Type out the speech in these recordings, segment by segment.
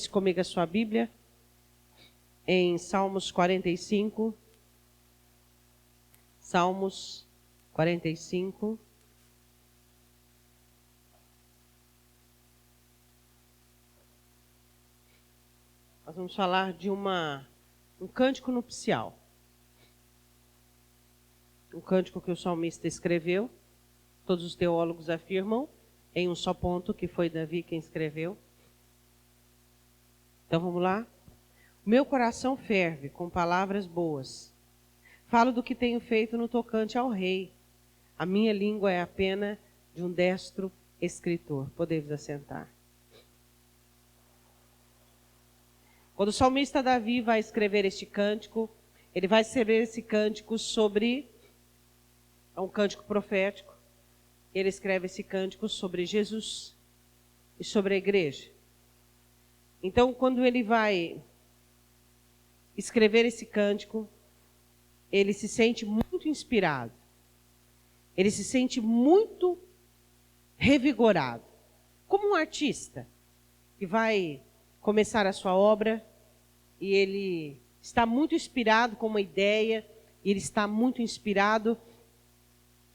abrisse comigo a sua Bíblia em Salmos 45. Salmos 45. Nós vamos falar de um cântico nupcial. Um cântico que o salmista escreveu. Todos os teólogos afirmam em um só ponto que foi Davi quem escreveu. Então vamos lá. Meu coração ferve com palavras boas. Falo do que tenho feito no tocante ao rei. A minha língua é a pena de um destro escritor. Podemos assentar. Quando o salmista Davi vai escrever este cântico, ele vai escrever esse cântico sobre... É um cântico profético. Ele escreve esse cântico sobre Jesus e sobre a igreja. Então, quando ele vai escrever esse cântico, ele se sente muito inspirado. Ele se sente muito revigorado. Como um artista que vai começar a sua obra e ele está muito inspirado com uma ideia, ele está muito inspirado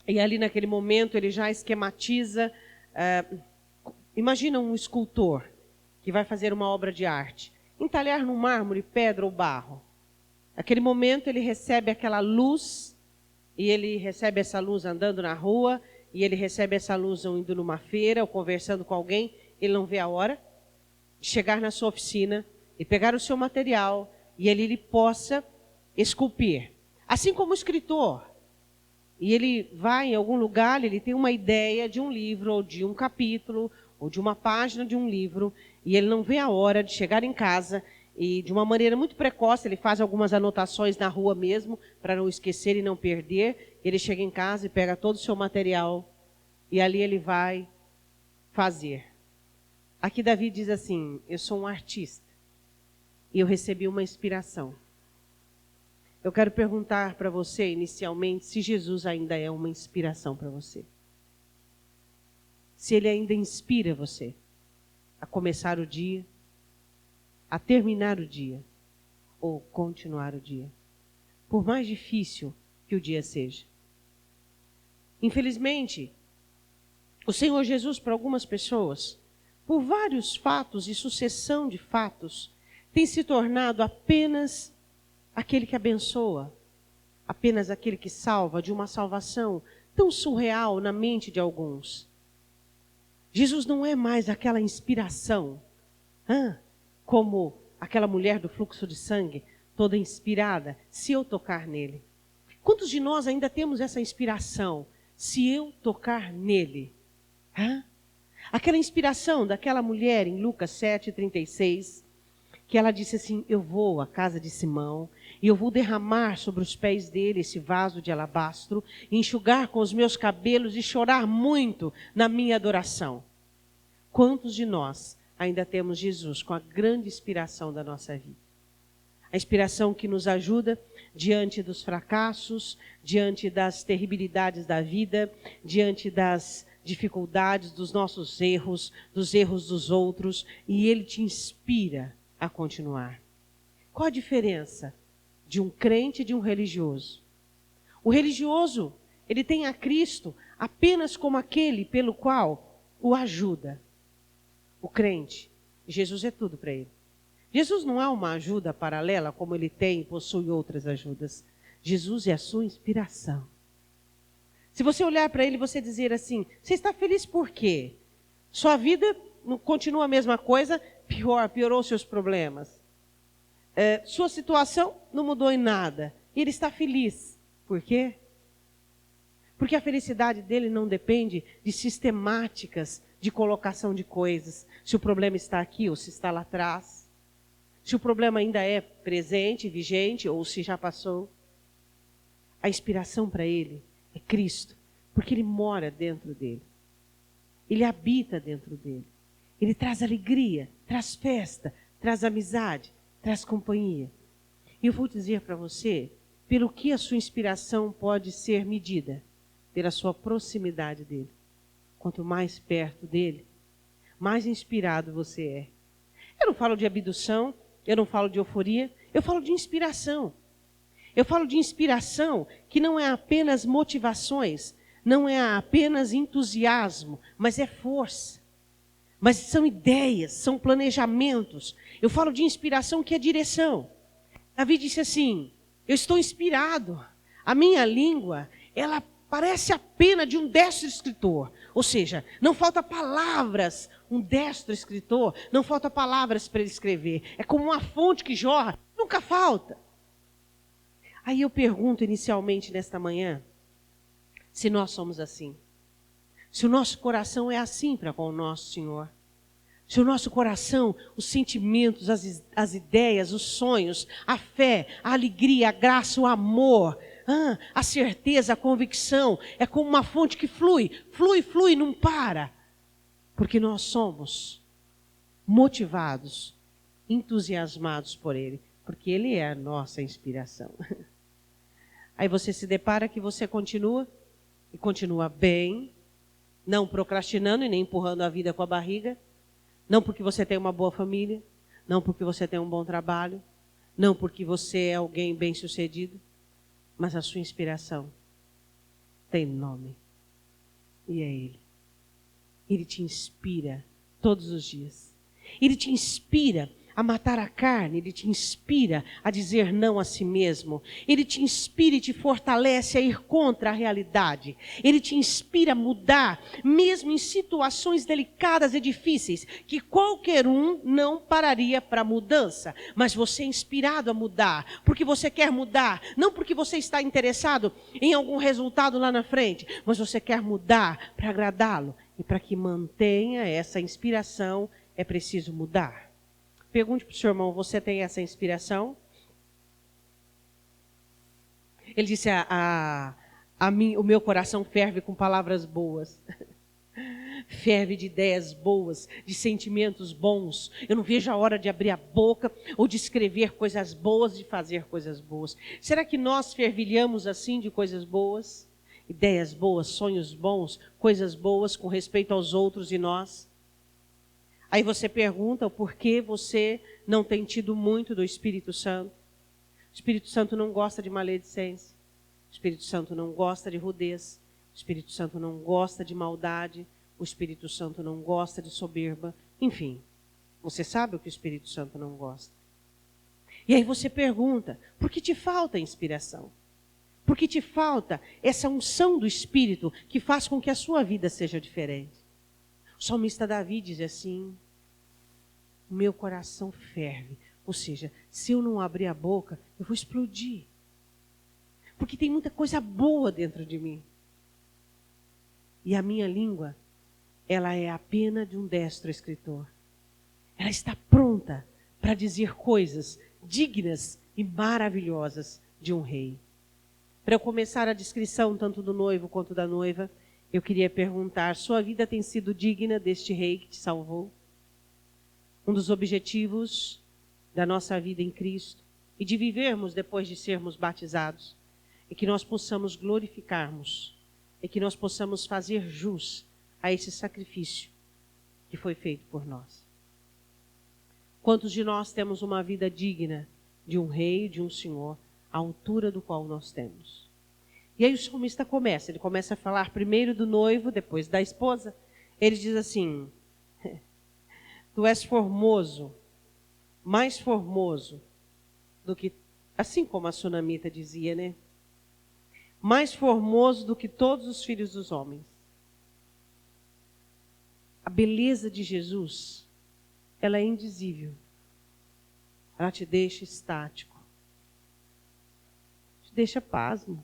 e ali naquele momento ele já esquematiza. Imagina um escultor que vai fazer uma obra de arte, entalhar no mármore, pedra ou barro. Naquele momento ele recebe aquela luz, e ele recebe essa luz andando na rua, e ele recebe essa luz indo numa feira ou conversando com alguém. Ele não vê a hora de chegar na sua oficina e pegar o seu material e ele possa esculpir. Assim como o escritor, e ele vai em algum lugar, ele tem uma ideia de um livro, ou de um capítulo, ou de uma página de um livro, e ele não vê a hora de chegar em casa, e de uma maneira muito precoce, ele faz algumas anotações na rua mesmo, para não esquecer e não perder. Ele chega em casa e pega todo o seu material, e ali ele vai fazer. Aqui Davi diz assim: eu sou um artista, e eu recebi uma inspiração. Eu quero perguntar para você, inicialmente, se Jesus ainda é uma inspiração para você. Se ele ainda inspira você a começar o dia, a terminar o dia, ou continuar o dia, por mais difícil que o dia seja. Infelizmente, o Senhor Jesus, para algumas pessoas, por vários fatos e sucessão de fatos, tem se tornado apenas aquele que abençoa, apenas aquele que salva, de uma salvação tão surreal na mente de alguns. Jesus não é mais aquela inspiração, como aquela mulher do fluxo de sangue, toda inspirada, se eu tocar nele. Quantos de nós ainda temos essa inspiração, se eu tocar nele? Aquela inspiração daquela mulher em Lucas 7:36, que ela disse assim: eu vou à casa de Simão e eu vou derramar sobre os pés dele esse vaso de alabastro, enxugar com os meus cabelos e chorar muito na minha adoração. Quantos de nós ainda temos Jesus com a grande inspiração da nossa vida? A inspiração que nos ajuda diante dos fracassos, diante das terribilidades da vida, diante das dificuldades, dos nossos erros, dos erros dos outros, e ele te inspira a continuar. Qual a diferença de um crente e de um religioso? O religioso, ele tem a Cristo apenas como aquele pelo qual o ajuda. O crente, Jesus é tudo para ele. Jesus não é uma ajuda paralela como ele tem e possui outras ajudas. Jesus é a sua inspiração. Se você olhar para ele e você dizer assim: você está feliz por quê? Sua vida não continua a mesma coisa, piorou seus problemas. Sua situação não mudou em nada. E ele está feliz. Por quê? Porque a felicidade dele não depende de sistemáticas de colocação de coisas. Se o problema está aqui ou se está lá atrás. Se o problema ainda é presente, vigente, ou se já passou. A inspiração para ele é Cristo, porque ele mora dentro dele. Ele habita dentro dele. Ele traz alegria, traz festa, traz amizade, traz companhia. E eu vou dizer para você, pelo que a sua inspiração pode ser medida, pela sua proximidade dele. Quanto mais perto dele, mais inspirado você é. Eu não falo de abdução, eu não falo de euforia, eu falo de inspiração. Eu falo de inspiração que não é apenas motivações, não é apenas entusiasmo, mas é força. Mas são ideias, são planejamentos. Eu falo de inspiração que é direção. Davi disse assim, eu estou inspirado. A minha língua, ela parece a pena de um destro escritor. Ou seja, não falta palavras, um destro escritor, não falta palavras para ele escrever. É como uma fonte que jorra, nunca falta. Aí eu pergunto inicialmente nesta manhã, se nós somos assim. Se o nosso coração é assim para com o nosso Senhor. Se o nosso coração, os sentimentos, as ideias, os sonhos, a fé, a alegria, a graça, o amor, a certeza, a convicção, é como uma fonte que flui, não para. Porque nós somos motivados, entusiasmados por Ele. Porque Ele é a nossa inspiração. Aí você se depara que você continua, e continua bem, não procrastinando e nem empurrando a vida com a barriga. Não porque você tem uma boa família, não porque você tem um bom trabalho, não porque você é alguém bem-sucedido, mas a sua inspiração tem nome. E é Ele. Ele te inspira todos os dias. Ele te inspira a matar a carne, Ele te inspira a dizer não a si mesmo. Ele te inspira e te fortalece a ir contra a realidade. Ele te inspira a mudar, mesmo em situações delicadas e difíceis, que qualquer um não pararia para mudança. Mas você é inspirado a mudar, porque você quer mudar, não porque você está interessado em algum resultado lá na frente, mas você quer mudar para agradá-lo. E para que mantenha essa inspiração, é preciso mudar. Pergunte para o seu irmão, você tem essa inspiração? Ele disse, o meu coração ferve com palavras boas. Ferve de ideias boas, de sentimentos bons. Eu não vejo a hora de abrir a boca ou de escrever coisas boas, de fazer coisas boas. Será que nós fervilhamos assim de coisas boas? Ideias boas, sonhos bons, coisas boas com respeito aos outros e nós? Aí você pergunta o porquê você não tem tido muito do Espírito Santo. O Espírito Santo não gosta de maledicência. O Espírito Santo não gosta de rudez. O Espírito Santo não gosta de maldade. O Espírito Santo não gosta de soberba. Enfim, você sabe o que o Espírito Santo não gosta. E aí você pergunta, por que te falta inspiração? Por que te falta essa unção do Espírito que faz com que a sua vida seja diferente? O salmista Davi diz assim, o meu coração ferve. Ou seja, se eu não abrir a boca, eu vou explodir. Porque tem muita coisa boa dentro de mim. E a minha língua, ela é a pena de um destro escritor. Ela está pronta para dizer coisas dignas e maravilhosas de um rei. Para eu começar a descrição tanto do noivo quanto da noiva, eu queria perguntar, sua vida tem sido digna deste rei que te salvou? Um dos objetivos da nossa vida em Cristo e de vivermos depois de sermos batizados é que nós possamos glorificarmos, é que nós possamos fazer jus a esse sacrifício que foi feito por nós. Quantos de nós temos uma vida digna de um rei, de um senhor, à altura do qual nós temos? E aí o salmista ele começa a falar primeiro do noivo, depois da esposa. Ele diz assim, tu és formoso, mais formoso do que, assim como a sunamita dizia, né? Mais formoso do que todos os filhos dos homens. A beleza de Jesus, ela é indizível. Ela te deixa estático. Te deixa pasmo.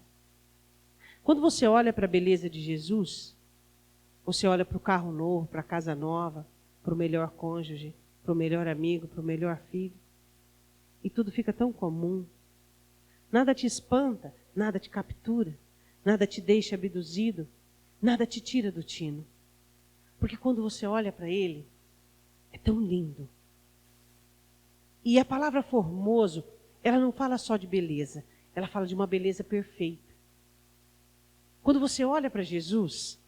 Quando você olha para a beleza de Jesus, você olha para o carro novo, para a casa nova, para o melhor cônjuge, para o melhor amigo, para o melhor filho. E tudo fica tão comum. Nada te espanta, nada te captura, nada te deixa abduzido, nada te tira do tino. Porque quando você olha para ele, é tão lindo. E a palavra formoso, ela não fala só de beleza, ela fala de uma beleza perfeita. Quando você olha para Jesus,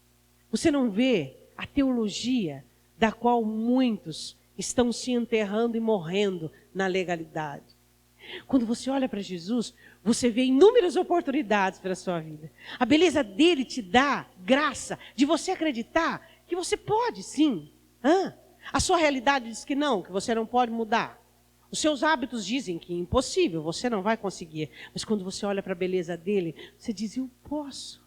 você não vê a teologia da qual muitos estão se enterrando e morrendo na legalidade. Quando você olha para Jesus, você vê inúmeras oportunidades para a sua vida. A beleza dele te dá graça de você acreditar que você pode sim. A sua realidade diz que não, que você não pode mudar. Os seus hábitos dizem que é impossível, você não vai conseguir. Mas quando você olha para a beleza dele, você diz, eu posso.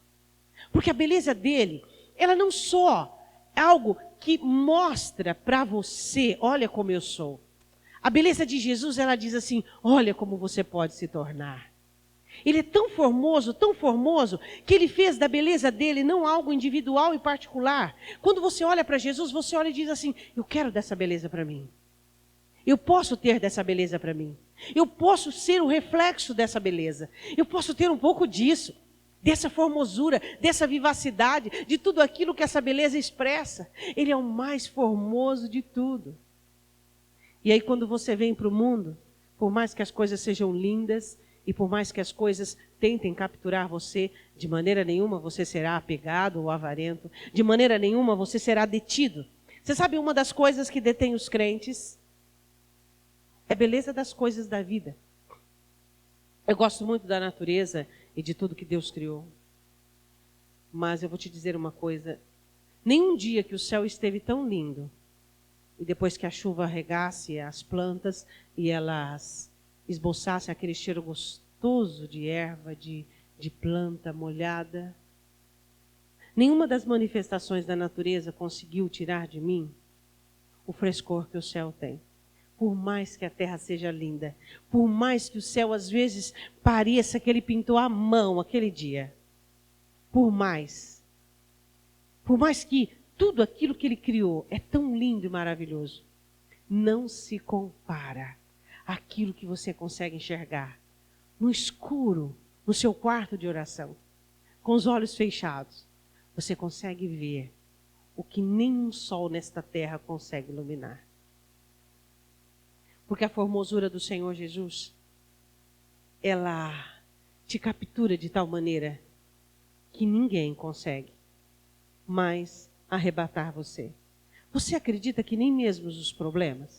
Porque a beleza dele, ela não só é algo que mostra para você, olha como eu sou. A beleza de Jesus, ela diz assim, olha como você pode se tornar. Ele é tão formoso, que ele fez da beleza dele não algo individual e particular. Quando você olha para Jesus, você olha e diz assim, eu quero dessa beleza para mim. Eu posso ter dessa beleza para mim. Eu posso ser o reflexo dessa beleza. Eu posso ter um pouco disso, dessa formosura, dessa vivacidade, de tudo aquilo que essa beleza expressa. Ele é o mais formoso de tudo. E aí quando você vem para o mundo, por mais que as coisas sejam lindas, e por mais que as coisas tentem capturar você, de maneira nenhuma você será apegado ou avarento, de maneira nenhuma você será detido. Você sabe uma das coisas que detém os crentes? É a beleza das coisas da vida. Eu gosto muito da natureza e de tudo que Deus criou. Mas eu vou te dizer uma coisa. Nenhum dia que o céu esteve tão lindo, e depois que a chuva regasse as plantas e elas esboçassem aquele cheiro gostoso de erva, de planta molhada, nenhuma das manifestações da natureza conseguiu tirar de mim o frescor que o céu tem. Por mais que a terra seja linda, por mais que o céu às vezes pareça que ele pintou à mão aquele dia, por mais que tudo aquilo que ele criou é tão lindo e maravilhoso, não se compara àquilo que você consegue enxergar no escuro, no seu quarto de oração, com os olhos fechados. Você consegue ver o que nenhum sol nesta terra consegue iluminar. Porque a formosura do Senhor Jesus, ela te captura de tal maneira que ninguém consegue mais arrebatar você. Você acredita que nem mesmo os problemas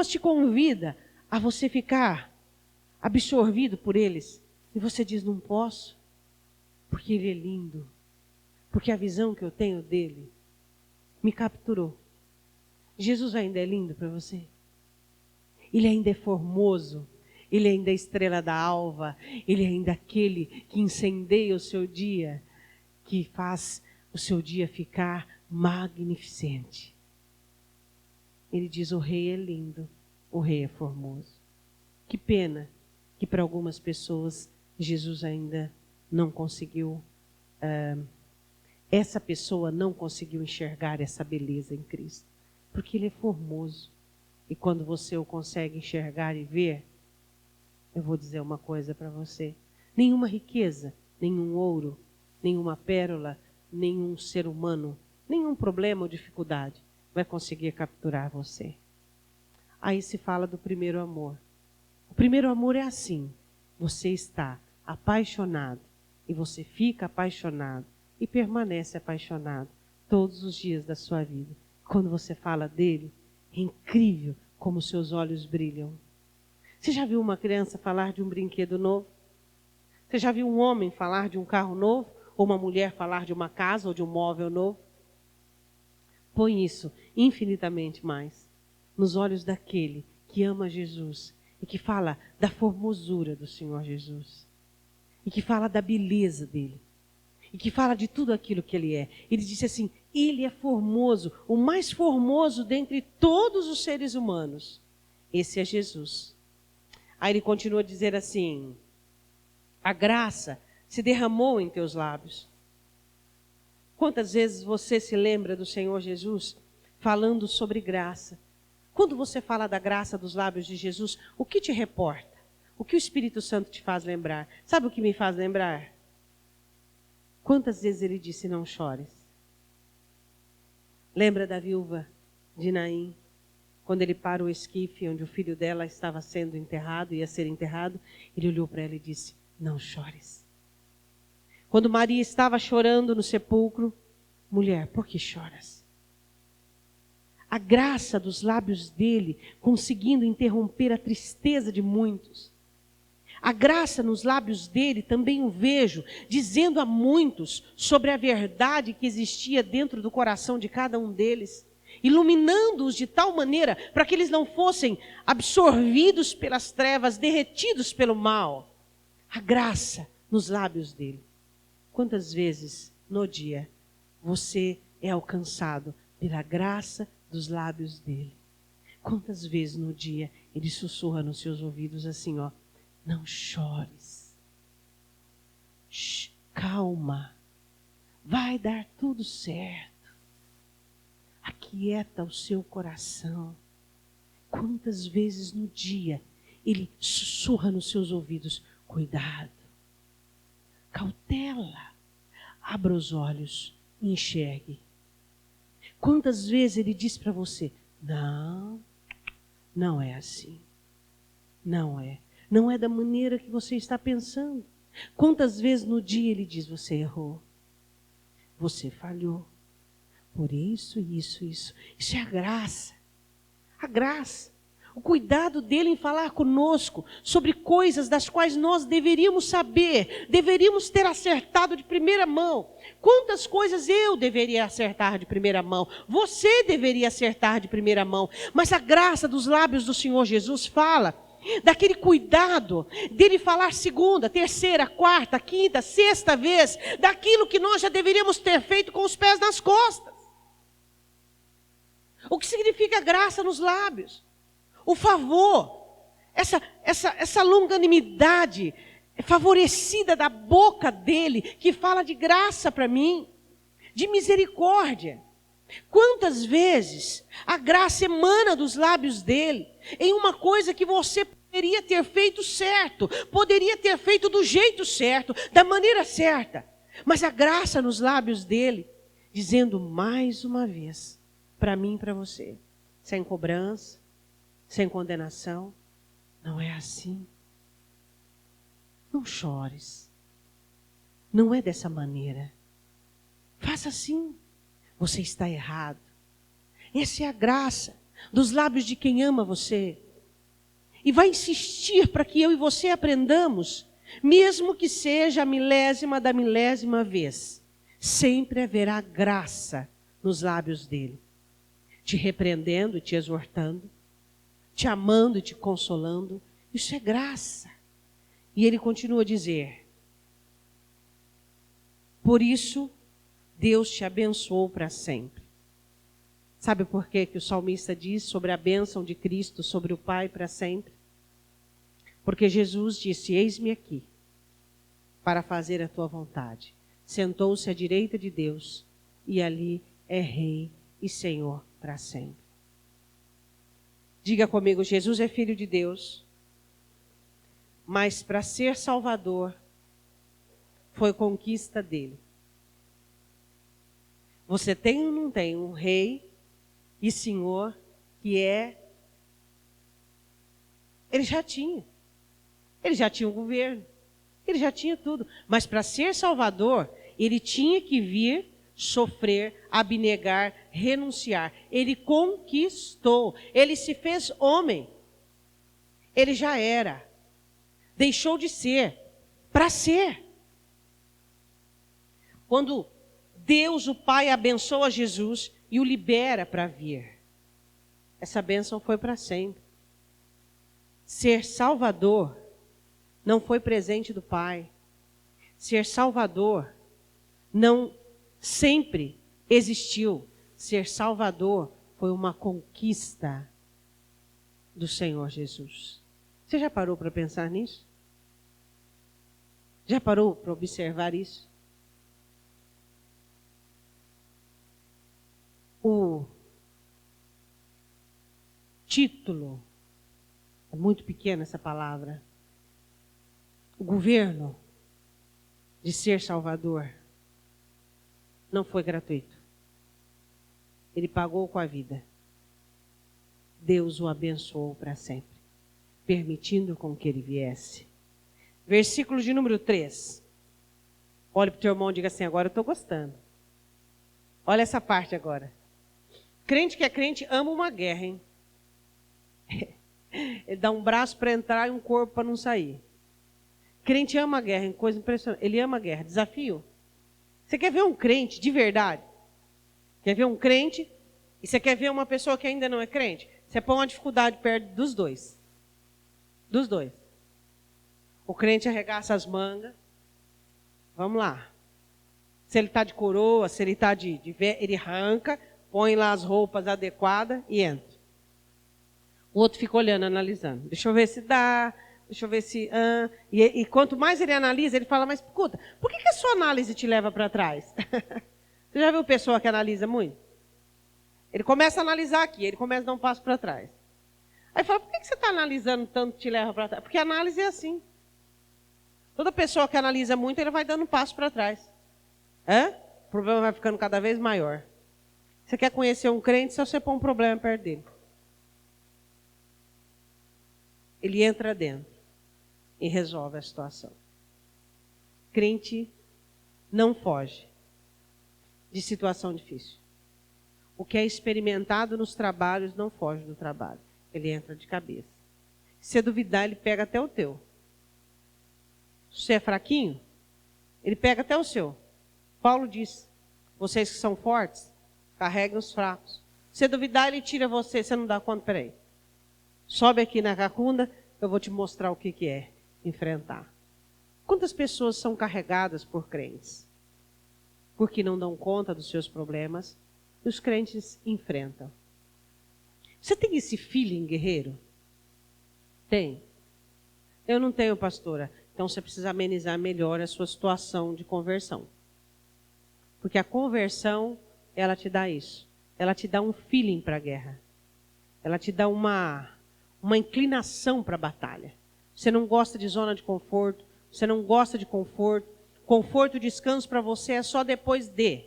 te convidam a você ficar absorvido por eles. E você diz, não posso, porque ele é lindo. Porque a visão que eu tenho dele me capturou. Jesus ainda é lindo para você? Ele ainda é formoso, ele ainda é a estrela da alva, ele ainda é aquele que incendeia o seu dia, que faz o seu dia ficar magnificente. Ele diz, o rei é lindo, o rei é formoso. Que pena que para algumas pessoas Jesus ainda não conseguiu, essa pessoa não conseguiu enxergar essa beleza em Cristo, porque ele é formoso. E quando você o consegue enxergar e ver, eu vou dizer uma coisa para você. Nenhuma riqueza, nenhum ouro, nenhuma pérola, nenhum ser humano, nenhum problema ou dificuldade vai conseguir capturar você. Aí se fala do primeiro amor. O primeiro amor é assim. Você está apaixonado e você fica apaixonado e permanece apaixonado todos os dias da sua vida. Quando você fala dele, é incrível como seus olhos brilham. Você já viu uma criança falar de um brinquedo novo? Você já viu um homem falar de um carro novo? Ou uma mulher falar de uma casa ou de um móvel novo? Põe isso infinitamente mais nos olhos daquele que ama Jesus e que fala da formosura do Senhor Jesus. E que fala da beleza dele. E que fala de tudo aquilo que ele é. Ele disse assim, ele é formoso, o mais formoso dentre todos os seres humanos. Esse é Jesus. Aí ele continua a dizer assim, a graça se derramou em teus lábios. Quantas vezes você se lembra do Senhor Jesus falando sobre graça? Quando você fala da graça dos lábios de Jesus, o que te reporta? O que o Espírito Santo te faz lembrar? Sabe o que me faz lembrar? Quantas vezes ele disse, não chores? Lembra da viúva de Naim? Quando ele para o esquife onde o filho dela estava sendo enterrado, ia ser enterrado, ele olhou para ela e disse, não chores. Quando Maria estava chorando no sepulcro, mulher, por que choras? a graça dos lábios dele conseguindo interromper a tristeza de muitos. A graça nos lábios dele também o vejo dizendo a muitos sobre a verdade que existia dentro do coração de cada um deles, iluminando-os de tal maneira para que eles não fossem absorvidos pelas trevas, derretidos pelo mal. A graça nos lábios dele. Quantas vezes no dia você é alcançado pela graça dos lábios dele? Quantas vezes no dia ele sussurra nos seus ouvidos assim, ó: não chores. Calma. Vai dar tudo certo. Aquieta o seu coração. Quantas vezes no dia ele sussurra nos seus ouvidos: cuidado. Cautela. Abra os olhos e enxergue. Quantas vezes ele diz para você: não, não é assim. Não é. Não é da maneira que você está pensando. Quantas vezes no dia ele diz: você errou. Você falhou. Por isso, isso. Isso é a graça. A graça. O cuidado dele em falar conosco sobre coisas das quais nós deveríamos saber, deveríamos ter acertado de primeira mão. Quantas coisas eu deveria acertar de primeira mão, você deveria acertar de primeira mão, mas a graça dos lábios do Senhor Jesus fala daquele cuidado dele falar segunda, terceira, quarta, quinta, sexta vez, daquilo que nós já deveríamos ter feito com os pés nas costas. O que significa graça nos lábios? O favor, essa longanimidade favorecida da boca dele, que fala de graça para mim, de misericórdia. Quantas vezes a graça emana dos lábios dele em uma coisa que você poderia ter feito certo, poderia ter feito do jeito certo, da maneira certa, mas a graça nos lábios dele, dizendo mais uma vez, para mim e para você, sem cobrança, sem condenação. Não é assim. Não chores. Não é dessa maneira. Faça assim. Você está errado. Essa é a graça dos lábios de quem ama você. E vai insistir para que eu e você aprendamos, mesmo que seja a milésima da milésima vez. Sempre haverá graça nos lábios dele. Te repreendendo e te exortando, te amando e te consolando. Isso é graça. E ele continua a dizer: por isso Deus te abençoou para sempre. Sabe por que o salmista diz sobre a bênção de Cristo sobre o Pai para sempre? Porque Jesus disse: eis-me aqui para fazer a tua vontade. Sentou-se à direita de Deus e ali é Rei e Senhor para sempre. Diga comigo: Jesus é Filho de Deus, mas para ser Salvador foi conquista dele. Você tem ou não tem um Rei e Senhor que é... Ele já tinha o governo, ele já tinha tudo, mas para ser Salvador, ele tinha que vir, sofrer, abnegar, renunciar. Ele conquistou, ele se fez homem. Ele já era, deixou de ser, para ser. Quando Deus, o Pai, abençoa Jesus e o libera para vir, essa bênção foi para sempre. Ser Salvador não foi presente do Pai. Ser Salvador não sempre existiu. Ser Salvador foi uma conquista do Senhor Jesus. Você já parou para pensar nisso? Já parou para observar isso? O título, é muito pequena essa palavra, o governo de ser Salvador não foi gratuito. Ele pagou com a vida. Deus o abençoou para sempre, permitindo com que ele viesse. Versículo de número 3. Olha para o teu irmão e diga assim: agora eu estou gostando. Olha essa parte agora. Crente que é crente ama uma guerra, hein? Ele dá um braço para entrar e um corpo para não sair. Crente ama a guerra, coisa impressionante. Ele ama a guerra. Desafio. Você quer ver um crente de verdade? Quer ver um crente? E você quer ver uma pessoa que ainda não é crente? Você põe uma dificuldade perto dos dois. Dos dois. O crente arregaça as mangas. Vamos lá. Se ele está de coroa, se ele está ele arranca, põe lá as roupas adequadas e entra. O outro fica olhando, analisando. Deixa eu ver se dá, deixa eu ver se... E quanto mais ele analisa, ele fala, mas escuta, por que a sua análise te leva para trás? Você já viu pessoa que analisa muito? Ele começa a analisar aqui, ele começa a dar um passo para trás. Aí fala, por que você está analisando tanto que te leva para trás? Porque a análise é assim. Toda pessoa que analisa muito, ele vai dando um passo para trás. O problema vai ficando cada vez maior. Você quer conhecer um crente, só você põe um problema perto dele. Ele entra dentro e resolve a situação. Crente não foge de situação difícil. O que é experimentado nos trabalhos não foge do trabalho. Ele entra de cabeça. Se você duvidar, ele pega até o teu. Se você é fraquinho, ele pega até o seu. Paulo diz, vocês que são fortes, carreguem os fracos. Se você duvidar, ele tira você. Você não dá conta, peraí. Sobe aqui na cacunda, eu vou te mostrar o que é enfrentar. Quantas pessoas são carregadas por crentes? Porque não dão conta dos seus problemas, e os crentes enfrentam. Você tem esse feeling guerreiro? Tem. Eu não tenho, pastora. Então você precisa amenizar melhor a sua situação de conversão. Porque a conversão, ela te dá isso. Ela te dá um feeling para a guerra. Ela te dá uma inclinação para a batalha. Você não gosta de zona de conforto, você não gosta de conforto. Conforto e descanso para você é só depois de.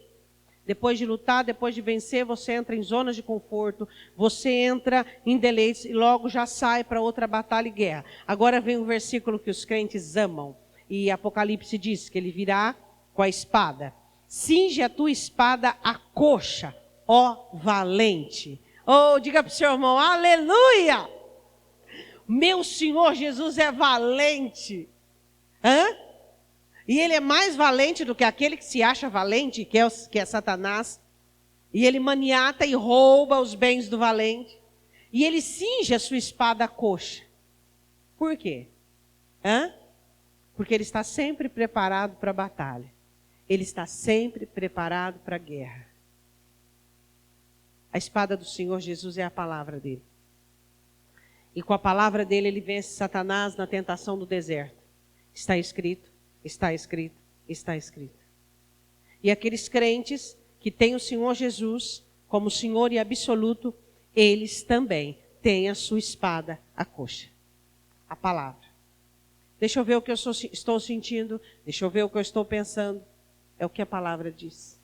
Depois de lutar, depois de vencer, você entra em zonas de conforto, você entra em deleites e logo já sai para outra batalha e guerra. Agora vem um versículo que os crentes amam. E Apocalipse diz que ele virá com a espada. Cinge a tua espada à coxa, ó valente. Oh, diga para o seu irmão, aleluia! Meu Senhor Jesus é valente. E ele é mais valente do que aquele que se acha valente, que é Satanás. E ele maniata e rouba os bens do valente. E ele cinge a sua espada à coxa. Por quê? Porque ele está sempre preparado para a batalha. Ele está sempre preparado para a guerra. A espada do Senhor Jesus é a palavra dele. E com a palavra dele ele vence Satanás na tentação do deserto. Está escrito, está escrito, está escrito. E aqueles crentes que têm o Senhor Jesus como Senhor e absoluto, eles também têm a sua espada à coxa. A palavra. Deixa eu ver o que eu estou sentindo, deixa eu ver o que eu estou pensando. É o que a palavra diz.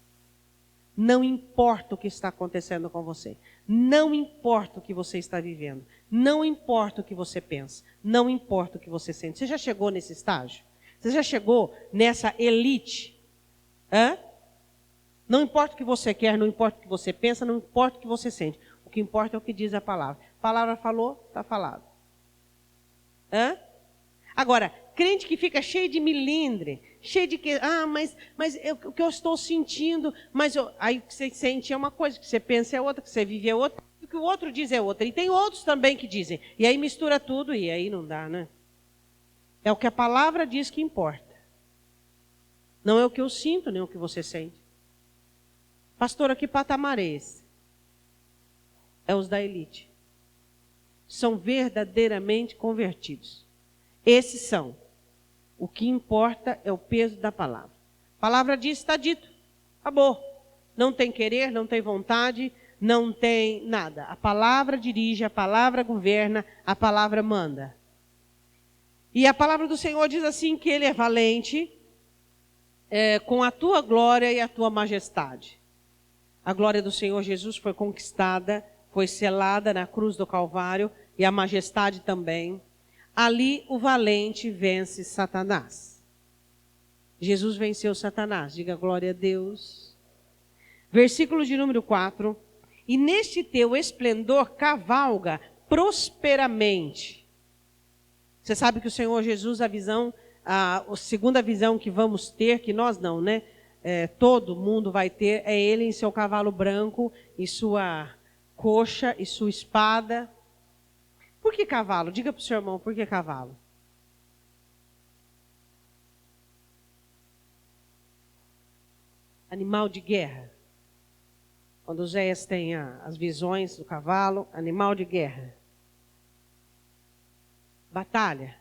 Não importa o que está acontecendo com você. Não importa o que você está vivendo. Não importa o que você pensa. Não importa o que você sente. Você já chegou nesse estágio? Você já chegou nessa elite? Não importa o que você quer, não importa o que você pensa, não importa o que você sente. O que importa é o que diz a palavra. A palavra falou, está falado. Agora, crente que fica cheio de milindre, cheio de que, o que eu estou sentindo, aí o que você sente é uma coisa, o que você pensa é outra, o que você vive é outra, o que o outro diz é outra. E tem outros também que dizem. E aí mistura tudo e aí não dá, né? É o que a palavra diz que importa. Não é o que eu sinto, nem o que você sente. Pastora, que patamar é esse? É os da elite. São verdadeiramente convertidos. Esses são. O que importa é o peso da palavra. A palavra diz, está dito. Acabou. Não tem querer, não tem vontade, não tem nada. A palavra dirige, a palavra governa, a palavra manda. E a palavra do Senhor diz assim que ele é valente com a tua glória e a tua majestade. A glória do Senhor Jesus foi conquistada, foi selada na cruz do Calvário e a majestade também. Ali o valente vence Satanás. Jesus venceu Satanás. Diga glória a Deus. Versículo de número 4. E neste teu esplendor cavalga prosperamente. Você sabe que o Senhor Jesus, a segunda visão que vamos ter, que nós não, né? Todo mundo vai ter, é ele em seu cavalo branco, e sua coxa, e sua espada. Por que cavalo? Diga para o seu irmão, por que cavalo? Animal de guerra. Quando Oséias tem as visões do cavalo, animal de guerra. Batalha.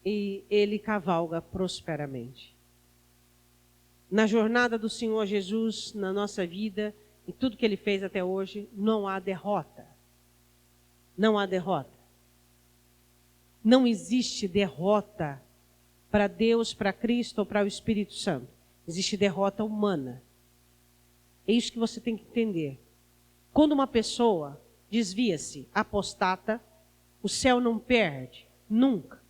E ele cavalga prosperamente. Na jornada do Senhor Jesus, na nossa vida, e tudo que ele fez até hoje, não há derrota. Não há derrota. Não existe derrota para Deus, para Cristo ou para o Espírito Santo. Existe derrota humana. É isso que você tem que entender. Quando uma pessoa desvia-se, apostata, o céu não perde, nunca.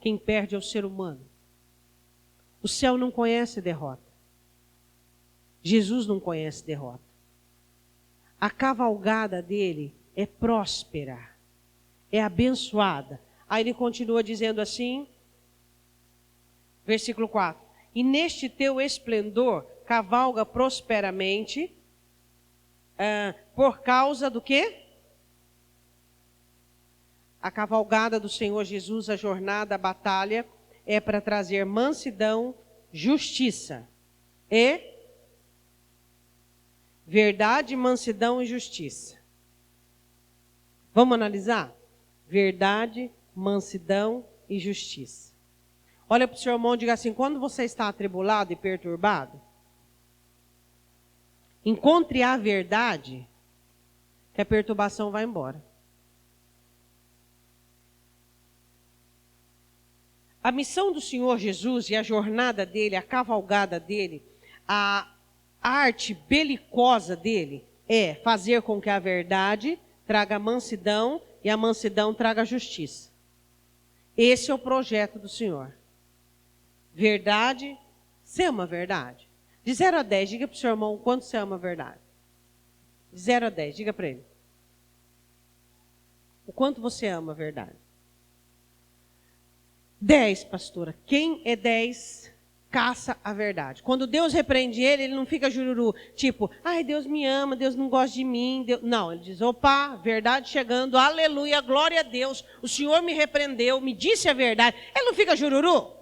Quem perde é o ser humano. O céu não conhece derrota. Jesus não conhece derrota. A cavalgada dele é próspera, é abençoada. Aí ele continua dizendo assim, versículo 4. E neste teu esplendor cavalga prosperamente, por causa do quê? A cavalgada do Senhor Jesus, a jornada, a batalha, é para trazer mansidão, justiça e verdade, mansidão e justiça. Vamos analisar? Verdade, mansidão e justiça. Olha para o seu irmão e diga assim, quando você está atribulado e perturbado, encontre a verdade, que a perturbação vai embora. A missão do Senhor Jesus e a jornada dele, a cavalgada dele, a arte belicosa dele é fazer com que a verdade traga mansidão e a mansidão traga justiça. Esse é o projeto do Senhor. Verdade, você ama a verdade? De 0 a 10, diga para o seu irmão o quanto você ama a verdade. De 0 a 10, diga para ele. O quanto você ama a verdade. 10, pastora. Quem é 10, caça a verdade. Quando Deus repreende ele, ele não fica jururu. Tipo, ai, Deus me ama, Deus não gosta de mim. Deus... Não, ele diz, opa, verdade chegando, aleluia, glória a Deus. O Senhor me repreendeu, me disse a verdade. Ele não fica jururu?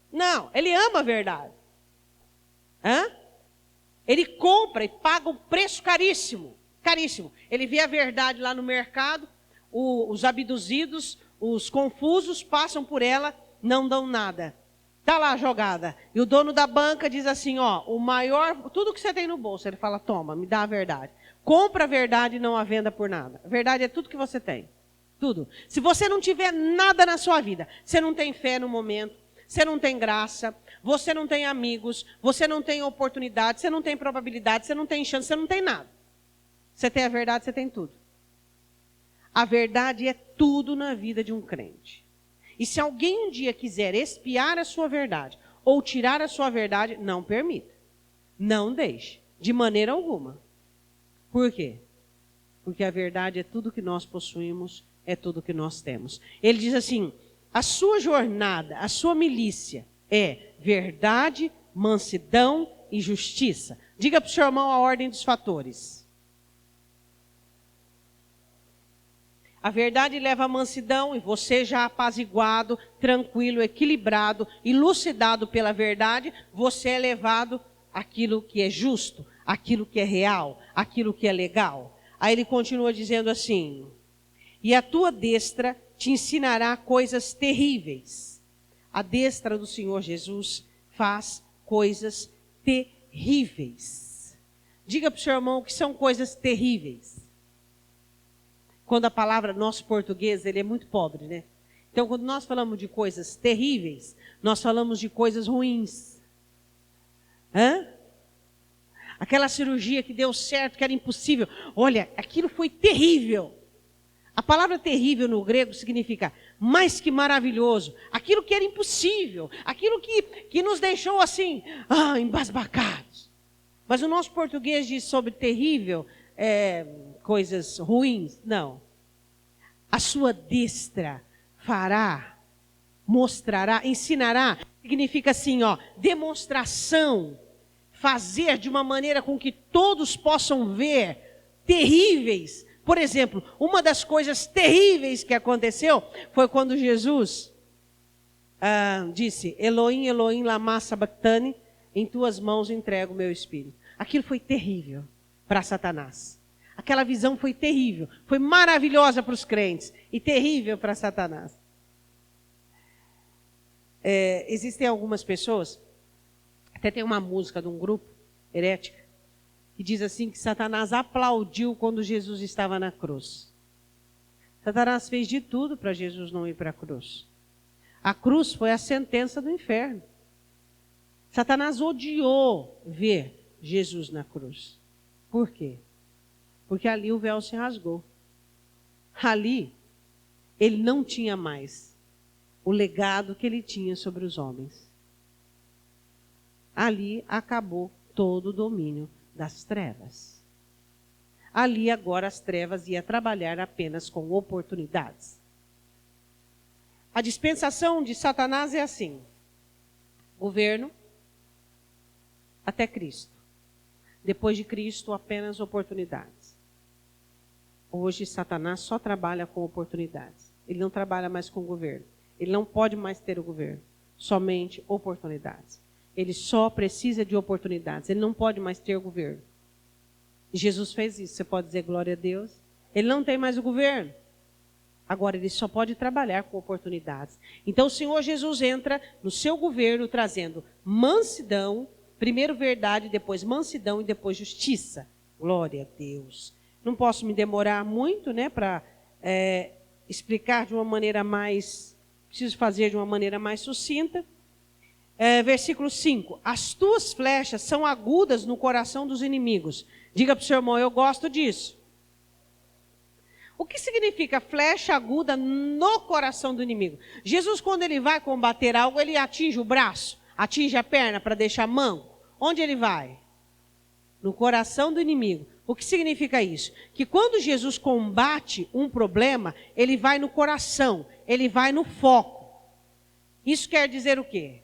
Não, ele ama a verdade. Ele compra e paga um preço caríssimo. Caríssimo. Ele vê a verdade lá no mercado, os abduzidos, os confusos passam por ela, não dão nada. Está lá jogada. E o dono da banca diz assim, ó, o maior, tudo que você tem no bolso, ele fala, toma, me dá a verdade. Compra a verdade e não a venda por nada. A verdade é tudo que você tem. Tudo. Se você não tiver nada na sua vida, você não tem fé no momento, você não tem graça, você não tem amigos, você não tem oportunidade, você não tem probabilidade, você não tem chance, você não tem nada. Você tem a verdade, você tem tudo. A verdade é tudo na vida de um crente. E se alguém um dia quiser espiar a sua verdade ou tirar a sua verdade, não permita. Não deixe, de maneira alguma. Por quê? Porque a verdade é tudo que nós possuímos, é tudo que nós temos. Ele diz assim, a sua jornada, a sua milícia é verdade, mansidão e justiça. Diga para o seu irmão a ordem dos fatores. A verdade leva a mansidão e você já apaziguado, tranquilo, equilibrado, elucidado pela verdade, você é levado àquilo que é justo, àquilo que é real, àquilo que é legal. Aí ele continua dizendo assim, e a tua destra te ensinará coisas terríveis. A destra do Senhor Jesus faz coisas terríveis. Diga para o seu irmão o que são coisas terríveis. Quando a palavra, nosso português, ele é muito pobre, né? Então, quando nós falamos de coisas terríveis, nós falamos de coisas ruins. Aquela cirurgia que deu certo, que era impossível. Olha, aquilo foi terrível. A palavra terrível no grego significa mais que maravilhoso. Aquilo que era impossível. Aquilo que nos deixou assim, embasbacados. Mas o nosso português diz sobre terrível, coisas ruins. Não. A sua destra fará, mostrará, ensinará. Significa assim, ó, demonstração. Fazer de uma maneira com que todos possam ver. Terríveis. Por exemplo, uma das coisas terríveis que aconteceu foi quando Jesus disse, Elohim, Elohim, lama sabachthani, em tuas mãos entrego o meu espírito. Aquilo foi terrível para Satanás. Aquela visão foi terrível. Foi maravilhosa para os crentes e terrível para Satanás. Existem algumas pessoas, até tem uma música de um grupo herético, que diz assim que Satanás aplaudiu quando Jesus estava na cruz. Satanás fez de tudo para Jesus não ir para a cruz. A cruz foi a sentença do inferno. Satanás odiou ver Jesus na cruz. Por quê? Porque ali o véu se rasgou. Ali, ele não tinha mais o legado que ele tinha sobre os homens. Ali acabou todo o domínio das trevas. Ali agora as trevas iam trabalhar apenas com oportunidades. A dispensação de Satanás é assim: governo até Cristo. Depois de Cristo, apenas oportunidades. Hoje, Satanás só trabalha com oportunidades. Ele não trabalha mais com governo. Ele não pode mais ter o governo. Somente oportunidades. Ele só precisa de oportunidades. Ele não pode mais ter o governo. E Jesus fez isso. Você pode dizer glória a Deus. Ele não tem mais o governo. Agora, ele só pode trabalhar com oportunidades. Então, o Senhor Jesus entra no seu governo trazendo mansidão, primeiro verdade, depois mansidão e depois justiça. Glória a Deus. Não posso me demorar muito, né, para explicar de uma maneira mais... Preciso fazer de uma maneira mais sucinta. Versículo 5. As tuas flechas são agudas no coração dos inimigos. Diga para o seu irmão, eu gosto disso. O que significa flecha aguda no coração do inimigo? Jesus, quando ele vai combater algo, ele atinge o braço, atinge a perna para deixar manco. Onde ele vai? No coração do inimigo. O que significa isso? Que quando Jesus combate um problema, ele vai no coração, ele vai no foco. Isso quer dizer o quê?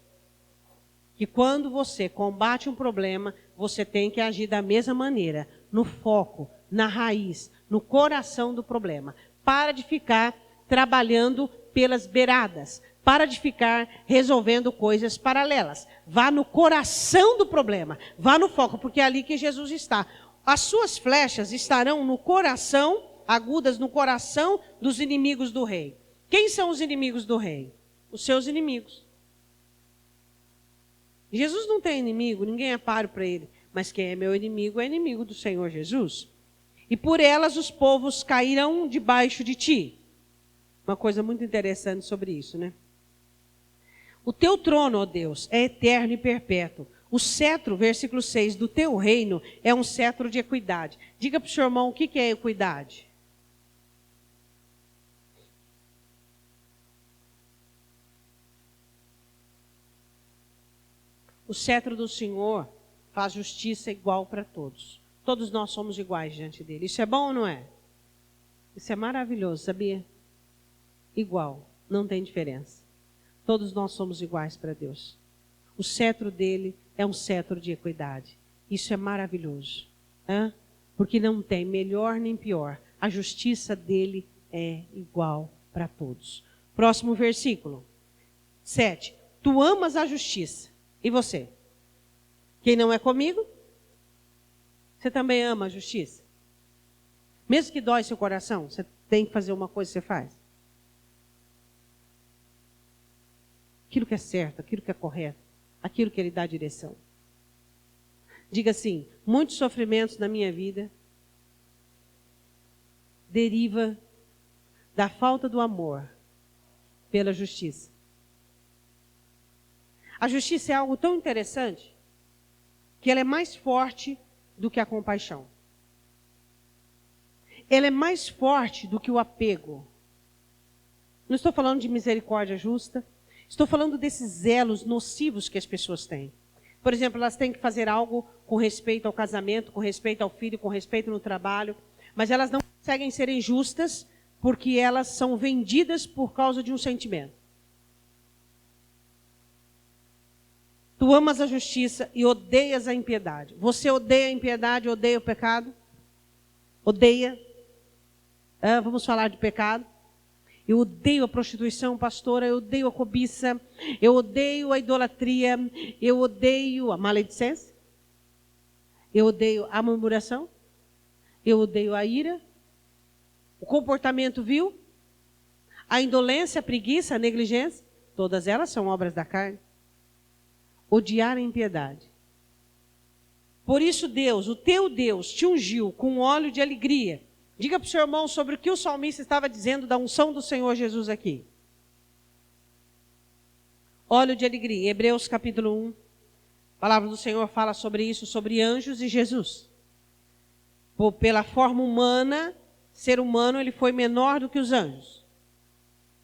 Que quando você combate um problema, você tem que agir da mesma maneira, no foco, na raiz, no coração do problema. Para de ficar trabalhando pelas beiradas. Para de ficar resolvendo coisas paralelas. Vá no coração do problema. Vá no foco, porque é ali que Jesus está. As suas flechas estarão no coração, agudas no coração dos inimigos do rei. Quem são os inimigos do rei? Os seus inimigos. Jesus não tem inimigo, ninguém é páreo para ele. Mas quem é meu inimigo é inimigo do Senhor Jesus. E por elas os povos cairão debaixo de ti. Uma coisa muito interessante sobre isso, né? O teu trono, ó Deus, é eterno e perpétuo. O cetro, versículo 6, do teu reino é um cetro de equidade. Diga para o seu irmão o que é equidade. O cetro do Senhor faz justiça igual para todos. Todos nós somos iguais diante dele. Isso é bom ou não é? Isso é maravilhoso, sabia? Igual, não tem diferença. Todos nós somos iguais para Deus. O cetro dele é um cetro de equidade. Isso é maravilhoso. Porque não tem melhor nem pior. A justiça dele é igual para todos. Próximo versículo. 7. Tu amas a justiça. E você? Quem não é comigo? Você também ama a justiça? Mesmo que dói seu coração, você tem que fazer uma coisa, você faz. Aquilo que é certo, aquilo que é correto, aquilo que ele dá direção. Diga assim, muitos sofrimentos na minha vida deriva da falta do amor pela justiça. A justiça é algo tão interessante que ela é mais forte do que a compaixão. Ela é mais forte do que o apego. Não estou falando de misericórdia justa. Estou falando desses elos nocivos que as pessoas têm. Por exemplo, elas têm que fazer algo com respeito ao casamento, com respeito ao filho, com respeito no trabalho, mas elas não conseguem ser injustas porque elas são vendidas por causa de um sentimento. Tu amas a justiça e odeias a impiedade. Você odeia a impiedade, odeia o pecado? Odeia? Vamos falar de pecado. Eu odeio a prostituição, pastora, eu odeio a cobiça, eu odeio a idolatria, eu odeio a maledicência, eu odeio a murmuração, eu odeio a ira, o comportamento vil, a indolência, a preguiça, a negligência, todas elas são obras da carne. Odiar a impiedade. Por isso Deus, o teu Deus, te ungiu com óleo de alegria. Diga para o seu irmão sobre o que o salmista estava dizendo da unção do Senhor Jesus aqui. Óleo de alegria. Em Hebreus capítulo 1, a palavra do Senhor fala sobre isso, sobre anjos e Jesus. Pela forma humana, ser humano, ele foi menor do que os anjos.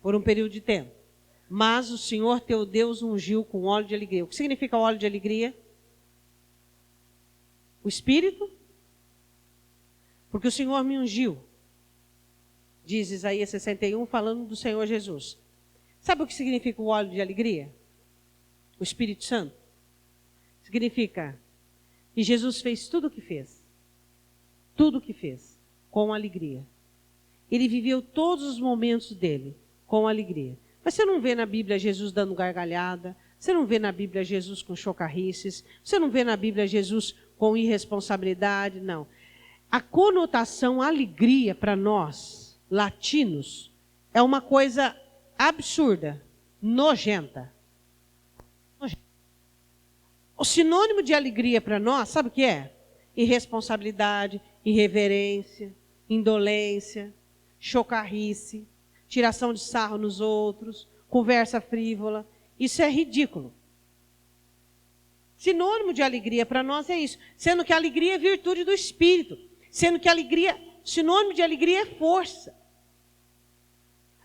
Por um período de tempo. Mas o Senhor teu Deus ungiu com óleo de alegria. O que significa óleo de alegria? O Espírito. Porque o Senhor me ungiu. Diz Isaías 61, falando do Senhor Jesus. Sabe o que significa o óleo de alegria? O Espírito Santo. Significa que Jesus fez tudo o que fez. Tudo o que fez. Com alegria. Ele viveu todos os momentos dele com alegria. Mas você não vê na Bíblia Jesus dando gargalhada, você não vê na Bíblia Jesus com chocarrices, você não vê na Bíblia Jesus com irresponsabilidade, não. A conotação alegria para nós, latinos, é uma coisa absurda, nojenta. O sinônimo de alegria para nós, sabe o que é? Irresponsabilidade, irreverência, indolência, chocarrice, tiração de sarro nos outros, conversa frívola. Isso é ridículo. Sinônimo de alegria para nós é isso. Sendo que a alegria é virtude do Espírito. Sendo que a alegria, sinônimo de alegria é força.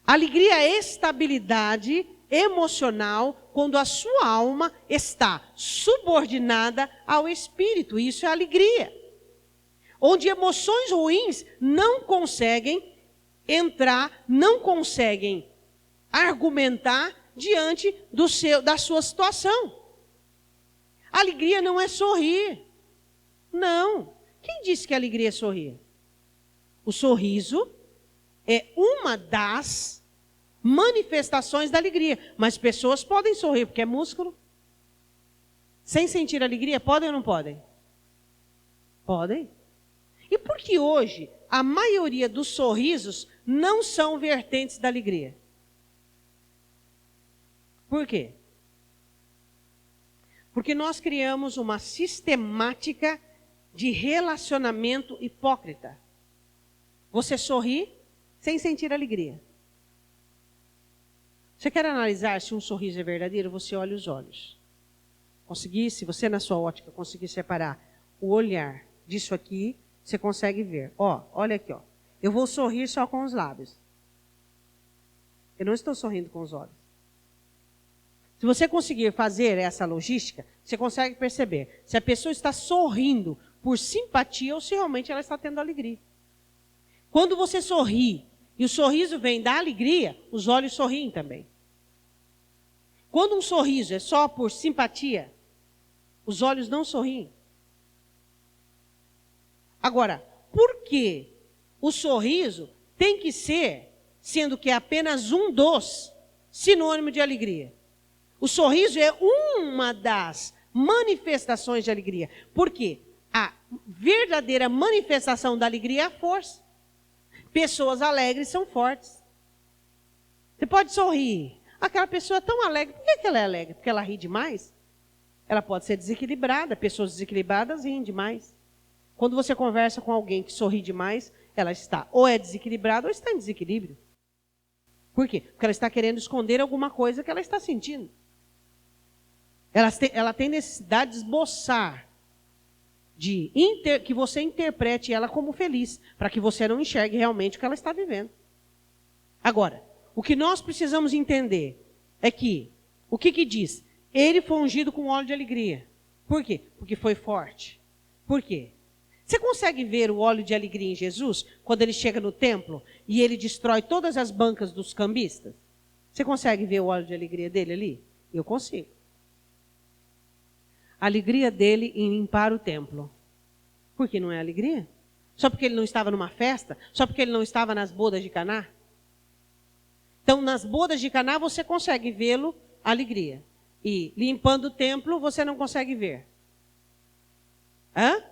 Alegria é estabilidade emocional quando a sua alma está subordinada ao Espírito. Isso é alegria. Onde emoções ruins não conseguem entrar, não conseguem argumentar diante da sua situação. Alegria não é sorrir. Não. Quem disse que a alegria é sorrir? O sorriso é uma das manifestações da alegria. Mas pessoas podem sorrir porque é músculo. Sem sentir alegria, podem ou não podem? Podem. E por que hoje a maioria dos sorrisos não são vertentes da alegria? Por quê? Porque nós criamos uma sistemática de relacionamento hipócrita. Você sorri sem sentir alegria. Você quer analisar se um sorriso é verdadeiro? Você olha os olhos. Se você na sua ótica conseguir separar o olhar disso aqui, você consegue ver. Olha aqui, ó. Eu vou sorrir só com os lábios. Eu não estou sorrindo com os olhos. Se você conseguir fazer essa logística, você consegue perceber se a pessoa está sorrindo por simpatia ou se realmente ela está tendo alegria. Quando você sorri e o sorriso vem da alegria, os olhos sorriem também. Quando um sorriso é só por simpatia, os olhos não sorriem. Agora, por que o sorriso tem que ser, sendo que é apenas um dos, sinônimo de alegria? O sorriso é uma das manifestações de alegria. Por quê? A verdadeira manifestação da alegria é a força. Pessoas alegres são fortes. Você pode sorrir. Aquela pessoa é tão alegre. Por que ela é alegre? Porque ela ri demais? Ela pode ser desequilibrada. Pessoas desequilibradas riem demais. Quando você conversa com alguém que sorri demais, ela está ou é desequilibrada ou está em desequilíbrio. Por quê? Porque ela está querendo esconder alguma coisa que ela está sentindo. Ela tem necessidade de esboçar, que você interprete ela como feliz, para que você não enxergue realmente o que ela está vivendo. Agora, o que nós precisamos entender é que, o que diz? Ele foi ungido com óleo de alegria. Por quê? Porque foi forte. Por quê? Você consegue ver o óleo de alegria em Jesus, quando ele chega no templo e ele destrói todas as bancas dos cambistas? Você consegue ver o óleo de alegria dele ali? Eu consigo. A alegria dele em limpar o templo. Por que não é alegria? Só porque ele não estava numa festa? Só porque ele não estava nas bodas de Caná? Então, nas bodas de Caná, você consegue vê-lo, alegria. E limpando o templo, você não consegue ver. Hã?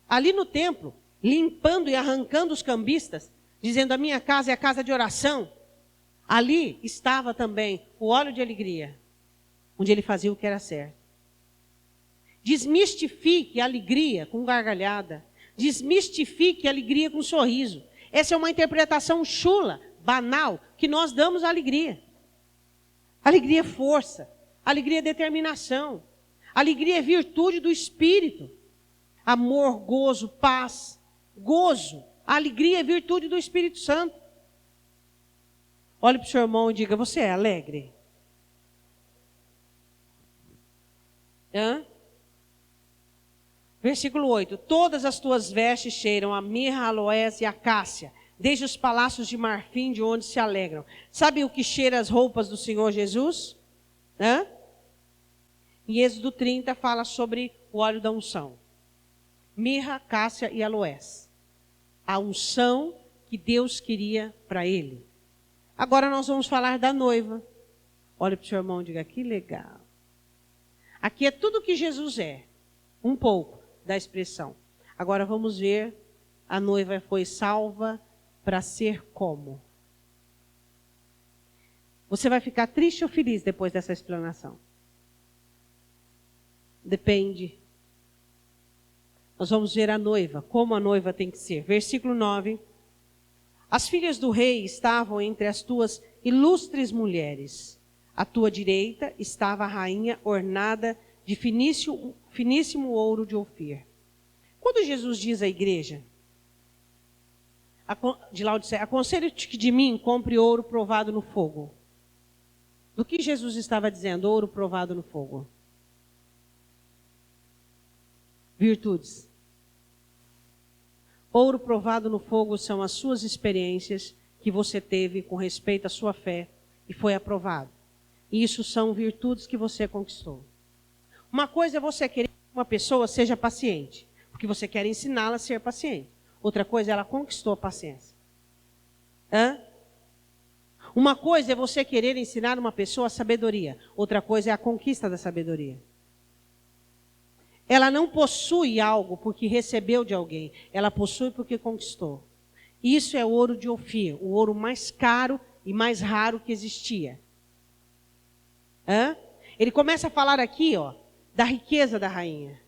Ali no templo, limpando e arrancando os cambistas, dizendo a minha casa é a casa de oração, ali estava também o óleo de alegria, onde ele fazia o que era certo. Desmistifique a alegria com gargalhada. Desmistifique a alegria com sorriso. Essa é uma interpretação chula, banal, que nós damos à alegria. Alegria é força. Alegria é determinação. Alegria é virtude do Espírito. Amor, gozo, paz. Gozo. Alegria é virtude do Espírito Santo. Olhe para o seu irmão e diga, você é alegre? Hã? Versículo 8. Todas as tuas vestes cheiram a mirra, aloés e acácia, desde os palácios de marfim de onde se alegram. Sabe o que cheira as roupas do Senhor Jesus? Hã? Em Êxodo 30 fala sobre o óleo da unção. Mirra, acácia e aloés. A unção que Deus queria para ele. Agora nós vamos falar da noiva. Olhe para o seu irmão e diga, que legal. Aqui é tudo o que Jesus é. Um pouco da expressão. Agora vamos ver, a noiva foi salva para ser como? Você vai ficar triste ou feliz depois dessa explanação? Depende. Nós vamos ver a noiva, como a noiva tem que ser. Versículo 9. As filhas do rei estavam entre as tuas ilustres mulheres. À tua direita estava a rainha ornada de finíssimo ouro de Ofir. Quando Jesus diz à igreja, de Laodiceia, aconselho-te que de mim compre ouro provado no fogo. Do que Jesus estava dizendo? Ouro provado no fogo. Virtudes. Ouro provado no fogo são as suas experiências que você teve com respeito à sua fé e foi aprovado. E isso são virtudes que você conquistou. Uma coisa é você querer que uma pessoa seja paciente, porque você quer ensiná-la a ser paciente. Outra coisa, ela conquistou a paciência. Hã? Uma coisa é você querer ensinar uma pessoa a sabedoria. Outra coisa é a conquista da sabedoria. Ela não possui algo porque recebeu de alguém. Ela possui porque conquistou. Isso é o ouro de Ofir, o ouro mais caro e mais raro que existia. Hã? Ele começa a falar aqui, da riqueza da rainha.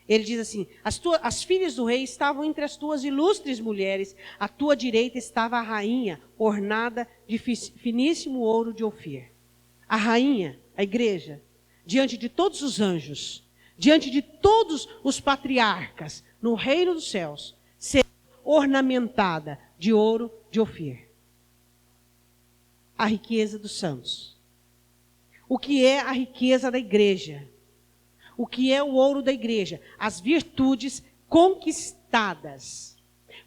Ele diz assim, as filhas do rei estavam entre as tuas ilustres mulheres, à tua direita estava a rainha, ornada de finíssimo ouro de Ofir. A rainha, a igreja, diante de todos os anjos, diante de todos os patriarcas, no reino dos céus, será ornamentada de ouro de Ofir. A riqueza dos santos. O que é a riqueza da igreja? O que é o ouro da igreja? As virtudes conquistadas.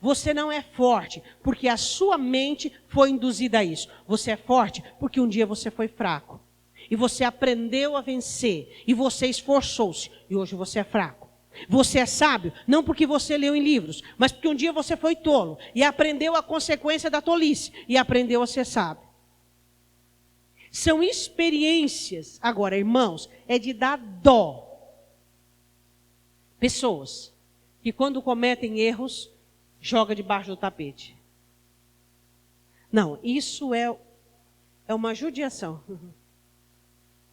Você não é forte porque a sua mente foi induzida a isso. Você é forte porque um dia você foi fraco. E você aprendeu a vencer. E você esforçou-se. E hoje você é fraco. Você é sábio, não porque você leu em livros, mas porque um dia você foi tolo. E aprendeu a consequência da tolice. E aprendeu a ser sábio. São experiências. Agora, irmãos, é de dar dó. Pessoas que quando cometem erros, jogam debaixo do tapete. Não, isso é uma judiação.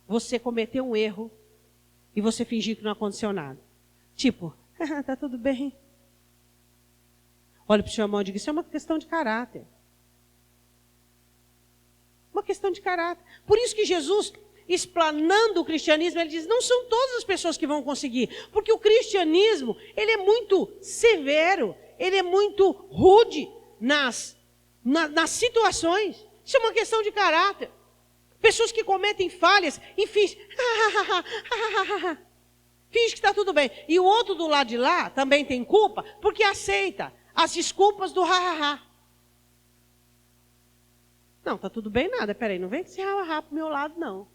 Você cometeu um erro e você fingir que não aconteceu nada. Tipo, tá tudo bem. Olha para o seu irmão e diga, isso é uma questão de caráter. Uma questão de caráter. Por isso que Jesus, explanando o cristianismo, ele diz, não são todas as pessoas que vão conseguir. Porque o cristianismo, ele é muito severo, ele é muito rude nas situações. Isso é uma questão de caráter. Pessoas que cometem falhas e fingem, finge que está tudo bem. E o outro do lado de lá também tem culpa, porque aceita as desculpas do ha-ha-ha. Não, está tudo bem nada. Peraí, não vem com esse ha-ha-ha pro meu lado, não.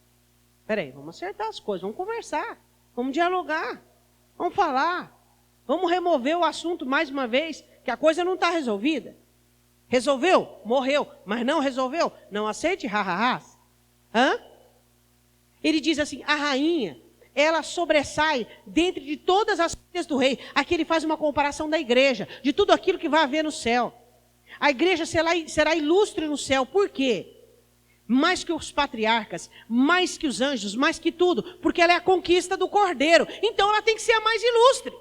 Peraí, vamos acertar as coisas, vamos conversar, vamos dialogar, vamos falar. Vamos remover o assunto mais uma vez, que a coisa não está resolvida. Resolveu? Morreu. Mas não resolveu? Não aceite ha-ha-ha. Ele diz assim, a rainha, ela sobressai dentre de todas as filhas do rei. Aqui ele faz uma comparação da igreja, de tudo aquilo que vai haver no céu. A igreja será ilustre no céu. Por quê? Mais que os patriarcas, mais que os anjos, mais que tudo. Porque ela é a conquista do Cordeiro. Então ela tem que ser a mais ilustre.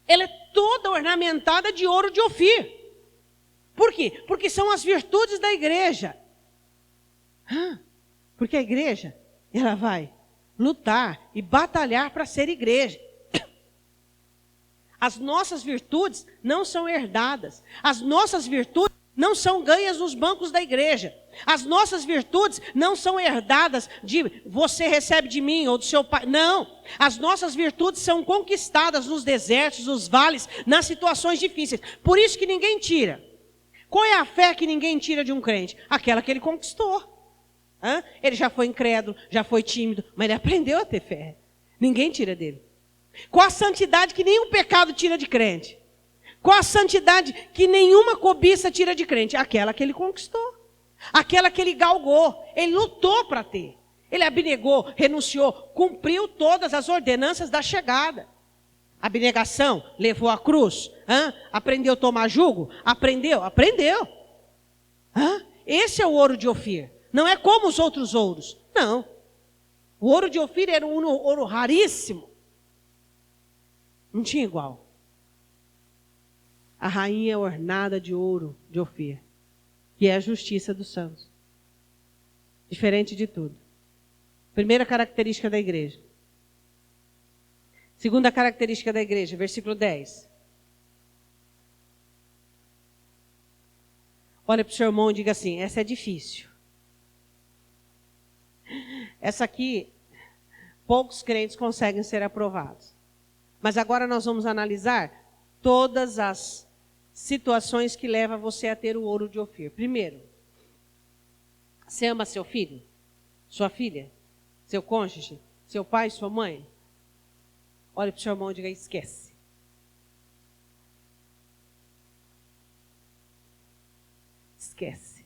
Ela é toda ornamentada de ouro de Ofir. Por quê? Porque são as virtudes da igreja. Porque a igreja, ela vai lutar e batalhar para ser igreja. As nossas virtudes não são herdadas. As nossas virtudes não são ganhas nos bancos da igreja. As nossas virtudes não são herdadas de você recebe de mim ou do seu pai. Não. As nossas virtudes são conquistadas nos desertos, nos vales, nas situações difíceis. Por isso que ninguém tira. Qual é a fé que ninguém tira de um crente? Aquela que ele conquistou. Ele já foi incrédulo, já foi tímido, mas ele aprendeu a ter fé. Ninguém tira dele. Qual a santidade que nenhum pecado tira de crente? Qual a santidade que nenhuma cobiça tira de crente? Aquela que ele conquistou. Aquela que ele galgou. Ele lutou para ter. Ele abnegou, renunciou, cumpriu todas as ordenanças da chegada. Abnegação, levou a cruz. Aprendeu a tomar jugo? Aprendeu. Esse é o ouro de Ofir. Não é como os outros ouros. Não. O ouro de Ofir era um ouro raríssimo. Não tinha igual. A rainha é ornada de ouro de Ofir, que é a justiça dos santos. Diferente de tudo. Primeira característica da igreja. Segunda característica da igreja, versículo 10. Olha para o seu irmão e diga assim, essa é difícil. Essa aqui, poucos crentes conseguem ser aprovados. Mas agora nós vamos analisar todas as situações que levam você a ter o ouro de Ofir. Primeiro, você ama seu filho? Sua filha? Seu cônjuge? Seu pai? Sua mãe? Olha para o seu irmão e diga, esquece. Esquece.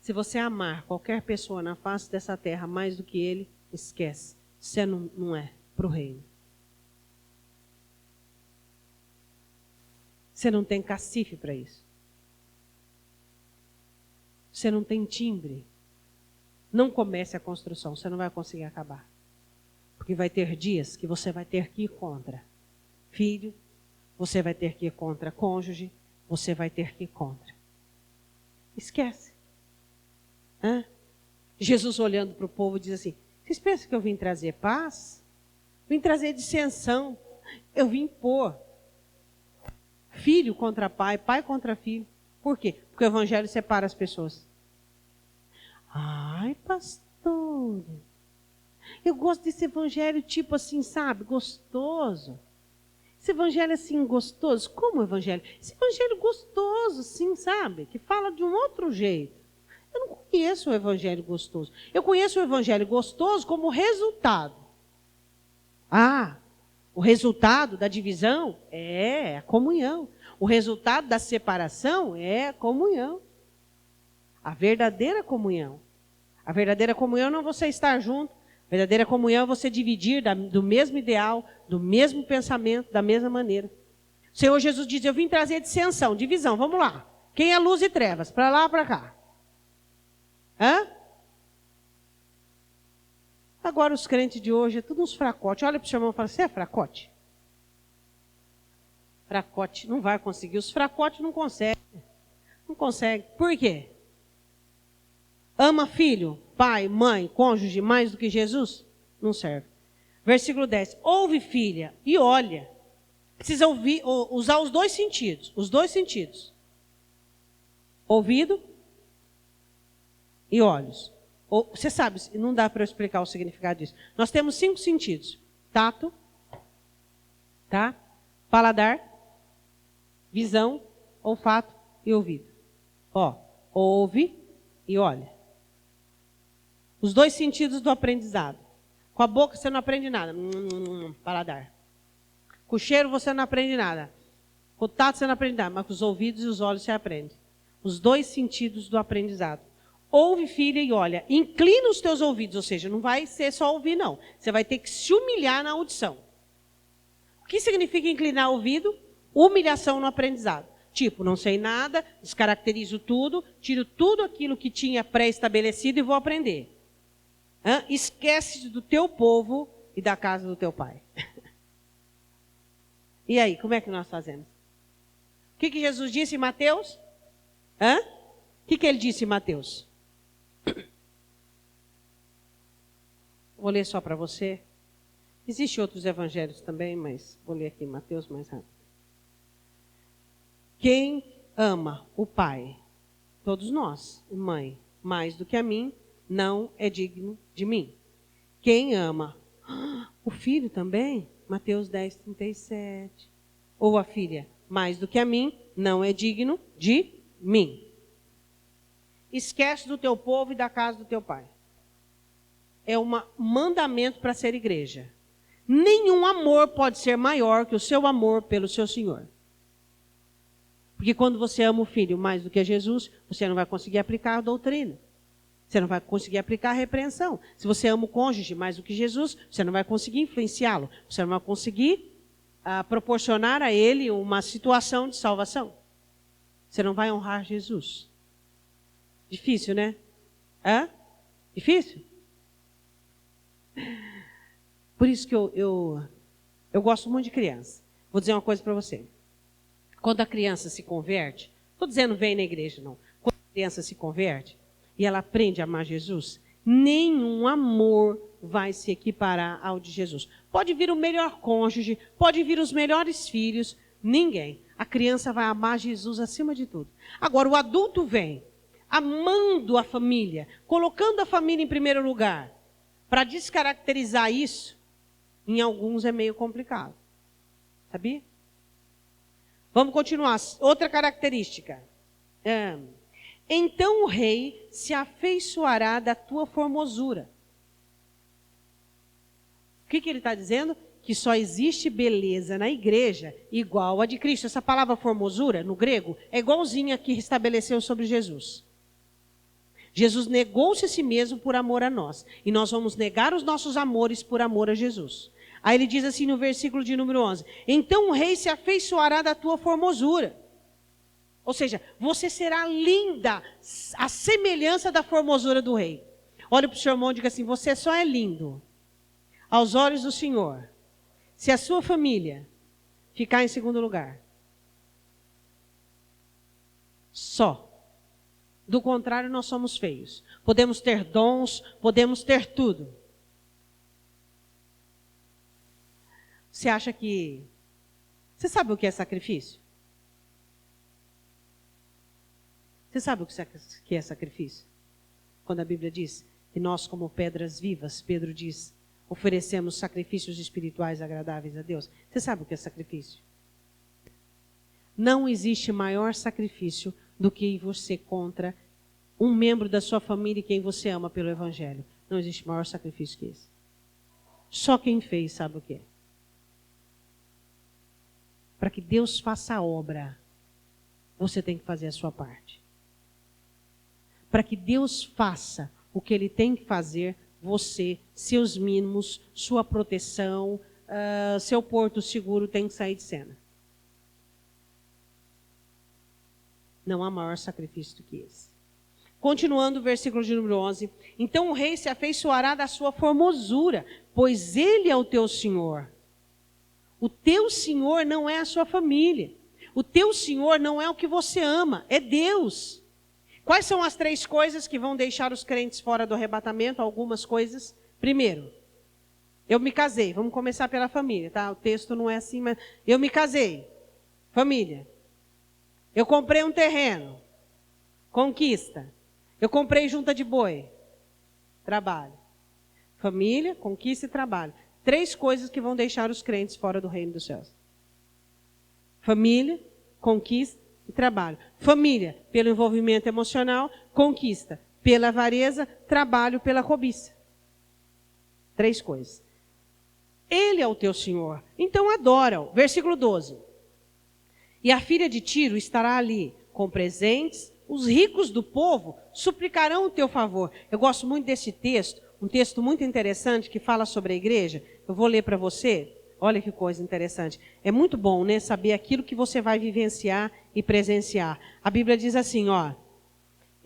Se você amar qualquer pessoa na face dessa terra mais do que ele, esquece. Você não é para o reino. Você não tem cacife para isso. Você não tem timbre. Não comece a construção, você não vai conseguir acabar. Porque vai ter dias que você vai ter que ir contra filho, você vai ter que ir contra cônjuge, você vai ter que ir contra. Esquece. Jesus olhando para o povo diz assim, vocês pensam que eu vim trazer paz? Vim trazer dissensão. Eu vim pôr filho contra pai, pai contra filho. Por quê? Porque o evangelho separa as pessoas. Ai, pastor, eu gosto desse evangelho tipo assim, sabe, gostoso. Esse evangelho assim, gostoso. Como evangelho? Esse evangelho gostoso, assim, sabe, que fala de um outro jeito. Eu não conheço o evangelho gostoso. Eu conheço o evangelho gostoso como resultado. O resultado da divisão é a comunhão. O resultado da separação é a comunhão. A verdadeira comunhão. A verdadeira comunhão não é você estar junto. A verdadeira comunhão é você dividir do mesmo ideal, do mesmo pensamento, da mesma maneira. O Senhor Jesus diz, eu vim trazer dissensão, divisão. Vamos lá. Quem é luz e trevas? Para lá, para cá. Agora os crentes de hoje é tudo uns fracotes. Olha para o seu irmão e fala, você é fracote? Fracote não vai conseguir. Os fracotes não conseguem. Não consegue. Por quê? Ama filho, pai, mãe, cônjuge mais do que Jesus? Não serve. Versículo 10. Ouve, filha, e olha. Precisa usar os dois sentidos. Os dois sentidos. Ouvido e olhos. Você sabe, não dá para eu explicar o significado disso. Nós temos 5 sentidos. Tato, tá? Paladar, visão, olfato e ouvido. Ouve e olha. Os 2 sentidos do aprendizado. Com a boca você não aprende nada. Paladar. Com o cheiro você não aprende nada. Com o tato você não aprende nada. Mas com os ouvidos e os olhos você aprende. Os 2 sentidos do aprendizado. Ouve, filha, e olha. Inclina os teus ouvidos. Ou seja, não vai ser só ouvir, não. Você vai ter que se humilhar na audição. O que significa inclinar o ouvido? Humilhação no aprendizado. Tipo, não sei nada, descaracterizo tudo, tiro tudo aquilo que tinha pré-estabelecido e vou aprender. Esquece do teu povo e da casa do teu pai. E aí, como é que nós fazemos? O que Jesus disse em Mateus? O que ele disse em Mateus? Vou ler só para você. Existem outros evangelhos também, mas vou ler aqui Mateus mais rápido. Quem ama o pai, todos nós, mãe, mais do que a mim, não é digno de mim. Quem ama o filho também, Mateus 10:37. Ou a filha, mais do que a mim, não é digno de mim. Esquece do teu povo e da casa do teu pai. É um mandamento para ser igreja. Nenhum amor pode ser maior que o seu amor pelo seu Senhor. Porque quando você ama o filho mais do que Jesus, você não vai conseguir aplicar a doutrina. Você não vai conseguir aplicar a repreensão. Se você ama o cônjuge mais do que Jesus, você não vai conseguir influenciá-lo. Você não vai conseguir proporcionar a ele uma situação de salvação. Você não vai honrar Jesus. Difícil, né? Difícil? Por isso que eu gosto muito de criança. Vou dizer uma coisa para você. Quando a criança se converte, estou dizendo vem na igreja, não. Quando a criança se converte e ela aprende a amar Jesus, nenhum amor vai se equiparar ao de Jesus. Pode vir o melhor cônjuge, pode vir os melhores filhos, ninguém. A criança vai amar Jesus acima de tudo. Agora, o adulto vem amando a família, colocando a família em primeiro lugar. Para descaracterizar isso, em alguns é meio complicado. Sabia? Vamos continuar. Outra característica. Então o rei se afeiçoará da tua formosura. O que ele está dizendo? Que só existe beleza na igreja igual a de Cristo. Essa palavra formosura, no grego, é igualzinha a que estabeleceu sobre Jesus. Jesus negou-se a si mesmo por amor a nós. E nós vamos negar os nossos amores por amor a Jesus. Aí ele diz assim no versículo de número 11. Então o rei se afeiçoará da tua formosura. Ou seja, você será linda, a semelhança da formosura do rei. Olha para o seu irmão e diga assim, você só é lindo aos olhos do Senhor se a sua família ficar em segundo lugar. Só. Do contrário, nós somos feios. Podemos ter dons, podemos ter tudo. Você acha que... Você sabe o que é sacrifício? Você sabe o que é sacrifício? Quando a Bíblia diz que nós, como pedras vivas, Pedro diz, oferecemos sacrifícios espirituais agradáveis a Deus. Você sabe o que é sacrifício? Não existe maior sacrifício do que você contra um membro da sua família e quem você ama pelo Evangelho. Não existe maior sacrifício que esse. Só quem fez sabe o que é. Para que Deus faça a obra, você tem que fazer a sua parte. Para que Deus faça o que Ele tem que fazer, você, seus mínimos, sua proteção, seu porto seguro tem que sair de cena. Não há maior sacrifício do que esse. Continuando o versículo de número 11. Então o rei se afeiçoará da sua formosura, pois ele é o teu Senhor. O teu Senhor não é a sua família. O teu Senhor não é o que você ama, é Deus. Quais são as 3 coisas que vão deixar os crentes fora do arrebatamento? Algumas coisas. Primeiro, eu me casei. Vamos começar pela família, tá? O texto não é assim, mas eu me casei. Família. Eu comprei um terreno. Conquista. Eu comprei junta de boi. Trabalho. Família, conquista e trabalho. 3 coisas que vão deixar os crentes fora do reino dos céus. Família, conquista e trabalho. Família, pelo envolvimento emocional. Conquista, pela avareza. Trabalho, pela cobiça. 3 coisas. Ele é o teu Senhor. Então adora-o. Versículo 12. E a filha de Tiro estará ali com presentes. Os ricos do povo suplicarão o teu favor. Eu gosto muito desse texto. Um texto muito interessante que fala sobre a igreja. Eu vou ler para você. Olha que coisa interessante. É muito bom, né? Saber aquilo que você vai vivenciar e presenciar. A Bíblia diz assim, ó.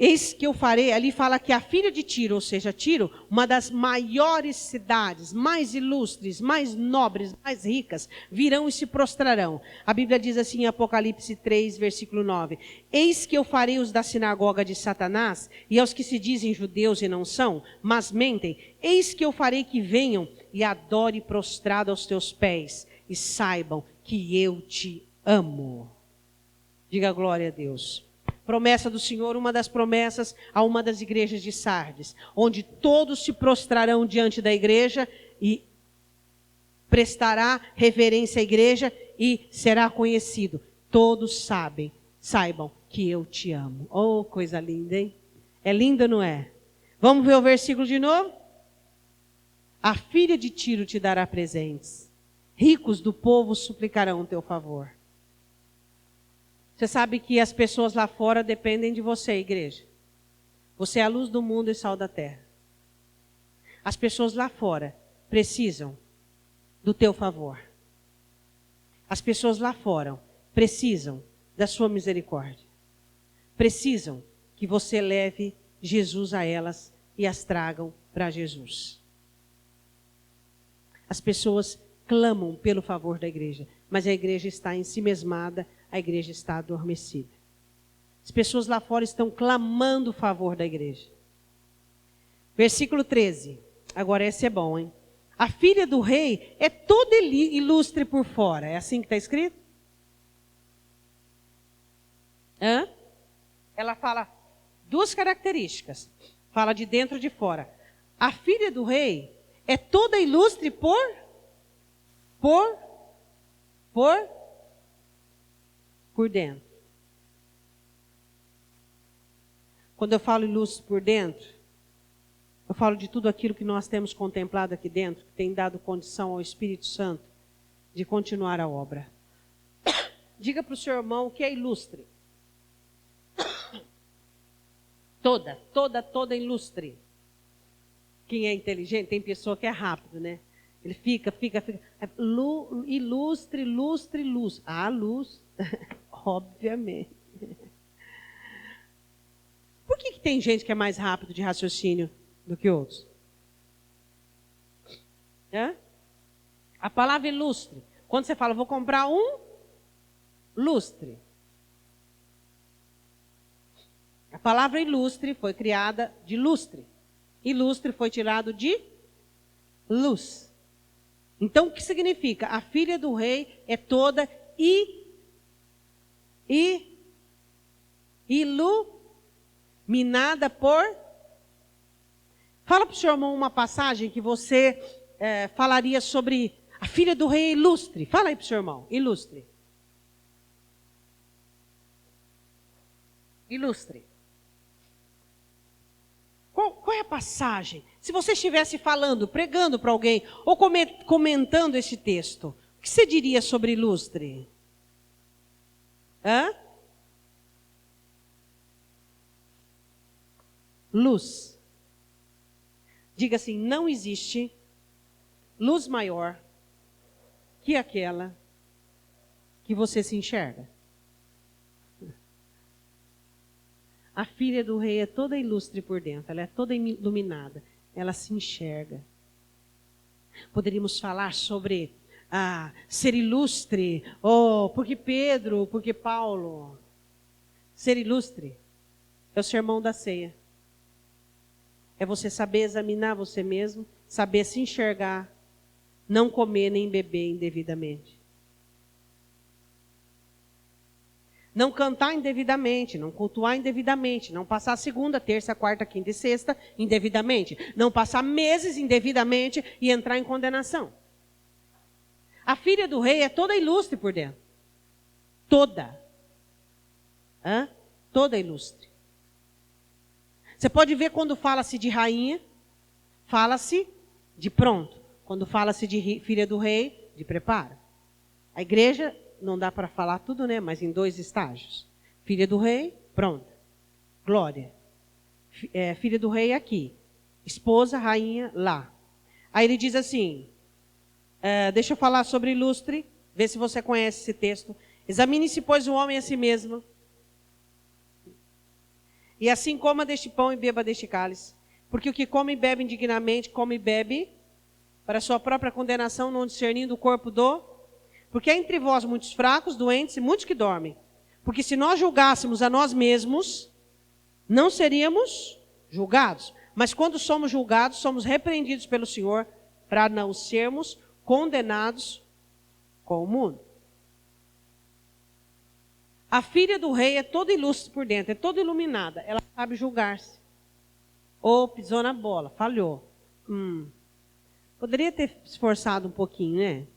Eis que eu farei, ali fala que a filha de Tiro, ou seja, Tiro, uma das maiores cidades, mais ilustres, mais nobres, mais ricas, virão e se prostrarão. A Bíblia diz assim em Apocalipse 3, versículo 9. Eis que eu farei os da sinagoga de Satanás, e aos que se dizem judeus e não são, mas mentem, eis que eu farei que venham e adore prostrado aos teus pés, e saibam que eu te amo. Diga glória a Deus. Promessa do Senhor, uma das promessas a uma das igrejas de Sardes, onde todos se prostrarão diante da igreja e prestará reverência à igreja e será conhecido. Todos saibam que eu te amo. Oh, coisa linda, hein? É linda, não é? Vamos ver o versículo de novo? A filha de Tiro te dará presentes. Ricos do povo suplicarão o teu favor. Você sabe que as pessoas lá fora dependem de você, igreja. Você é a luz do mundo e sal da terra. As pessoas lá fora precisam do teu favor. As pessoas lá fora precisam da sua misericórdia. Precisam que você leve Jesus a elas e as tragam para Jesus. As pessoas clamam pelo favor da igreja, mas a igreja está ensimesmada, a igreja está adormecida. As pessoas lá fora estão clamando o favor da igreja. Versículo 13. Agora esse é bom, hein? A filha do rei é toda ilustre por fora. É assim que está escrito? Hã? Ela fala 2 características. Fala de dentro e de fora. A filha do rei é toda ilustre por dentro. Quando eu falo ilustre por dentro, eu falo de tudo aquilo que nós temos contemplado aqui dentro, que tem dado condição ao Espírito Santo de continuar a obra. Diga para o seu irmão que é ilustre. Toda ilustre. Quem é inteligente, tem pessoa que é rápido, né? Ele fica. Ilustre. Ah, luz. Obviamente. Por que tem gente que é mais rápido de raciocínio do que outros? A palavra ilustre. Quando você fala, vou comprar um lustre. A palavra ilustre foi criada de lustre. Ilustre foi tirado de luz. Então, o que significa? A filha do rei é toda iluminada por... Fala para o seu irmão uma passagem que você falaria sobre a filha do rei ilustre. Fala aí para o seu irmão, ilustre. Ilustre. Qual é a passagem? Se você estivesse falando, pregando para alguém, ou comentando esse texto, o que você diria sobre ilustre? Luz. Diga assim, não existe luz maior que aquela que você se enxerga. A filha do rei é toda ilustre por dentro, ela é toda iluminada, ela se enxerga. Poderíamos falar sobre ser ilustre, porque Pedro, porque Paulo. Ser ilustre é o sermão da ceia. É você saber examinar você mesmo, saber se enxergar, não comer nem beber indevidamente. Não cantar indevidamente, não cultuar indevidamente, não passar segunda, terça, quarta, quinta e sexta indevidamente, não passar meses indevidamente e entrar em condenação. A filha do rei é toda ilustre por dentro. Toda. Toda ilustre. Você pode ver quando fala-se de rainha, fala-se de pronto. Quando fala-se de filha do rei, de preparo. A igreja, não dá para falar tudo, né? Mas em 2 estágios. Filha do rei, pronta. Glória. Filha do rei aqui. Esposa, rainha, lá. Aí ele diz assim, deixa eu falar sobre ilustre, vê se você conhece esse texto. Examine-se, pois, o homem a si mesmo. E assim coma deste pão e beba deste cálice. Porque o que come e bebe indignamente, come e bebe para sua própria condenação, não discernindo o corpo do... Porque há entre vós muitos fracos, doentes e muitos que dormem. Porque se nós julgássemos a nós mesmos, não seríamos julgados. Mas quando somos julgados, somos repreendidos pelo Senhor para não sermos condenados com o mundo. A filha do rei é toda ilustre por dentro, é toda iluminada. Ela sabe julgar-se. Ou pisou na bola, falhou. Poderia ter esforçado um pouquinho, né?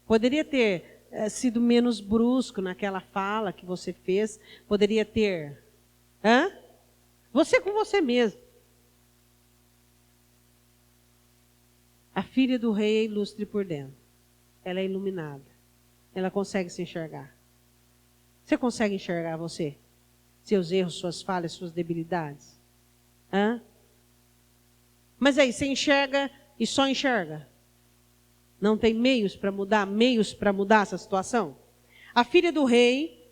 Poderia ter sido menos brusco naquela fala que você fez. Poderia ter... Você com você mesmo. A filha do rei é ilustre por dentro. Ela é iluminada. Ela consegue se enxergar. Você consegue enxergar você? Seus erros, suas falhas, suas debilidades? Mas aí, você enxerga e só enxerga? Não tem meios para mudar essa situação? A filha do rei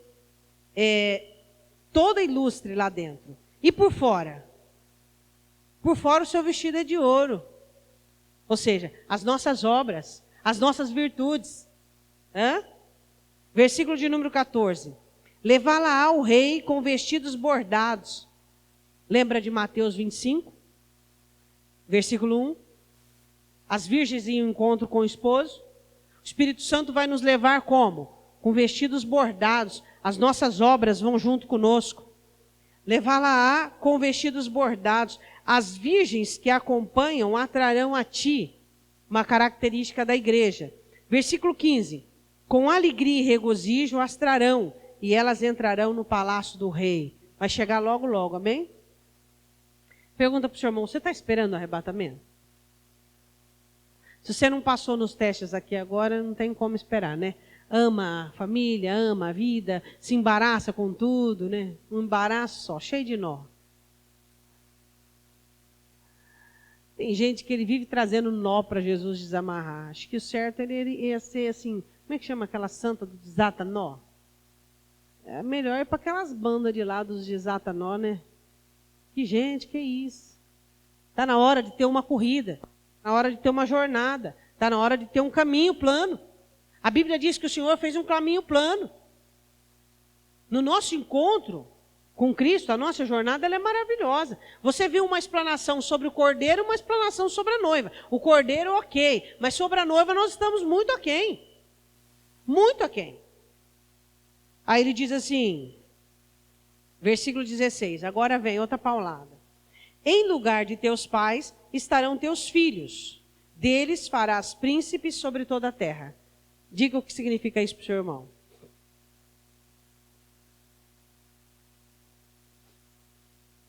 é toda ilustre lá dentro. E por fora? Por fora o seu vestido é de ouro. Ou seja, as nossas obras, as nossas virtudes. Versículo de número 14. Levá-la ao rei com vestidos bordados. Lembra de Mateus 25? Versículo 1. As virgens em encontro com o esposo. O Espírito Santo vai nos levar como? Com vestidos bordados. As nossas obras vão junto conosco. Levá-la com vestidos bordados. As virgens que a acompanham atrarão a ti. Uma característica da igreja. Versículo 15. Com alegria e regozijo as trarão, e elas entrarão no palácio do rei. Vai chegar logo, logo, amém? Pergunta para o seu irmão, você está esperando o arrebatamento? Se você não passou nos testes aqui agora, não tem como esperar, né? Ama a família, ama a vida, se embaraça com tudo, né? Um embaraço só, cheio de nó. Tem gente que ele vive trazendo nó para Jesus desamarrar. Acho que o certo ele ia ser assim, como é que chama aquela santa do desata-nó? É melhor ir para aquelas bandas de lá dos desata-nó, né? Que gente, que isso? Está na hora de ter uma corrida. Na hora de ter uma jornada. Está na hora de ter um caminho plano. A Bíblia diz que o Senhor fez um caminho plano. No nosso encontro com Cristo, a nossa jornada ela é maravilhosa. Você viu uma explanação sobre o cordeiro, uma explanação sobre a noiva. O cordeiro, ok. Mas sobre a noiva nós estamos muito aquém. Muito aquém. Aí ele diz assim, versículo 16. Agora vem outra paulada. Em lugar de teus pais estarão teus filhos. Deles farás príncipes sobre toda a terra. Diga o que significa isso para o seu irmão.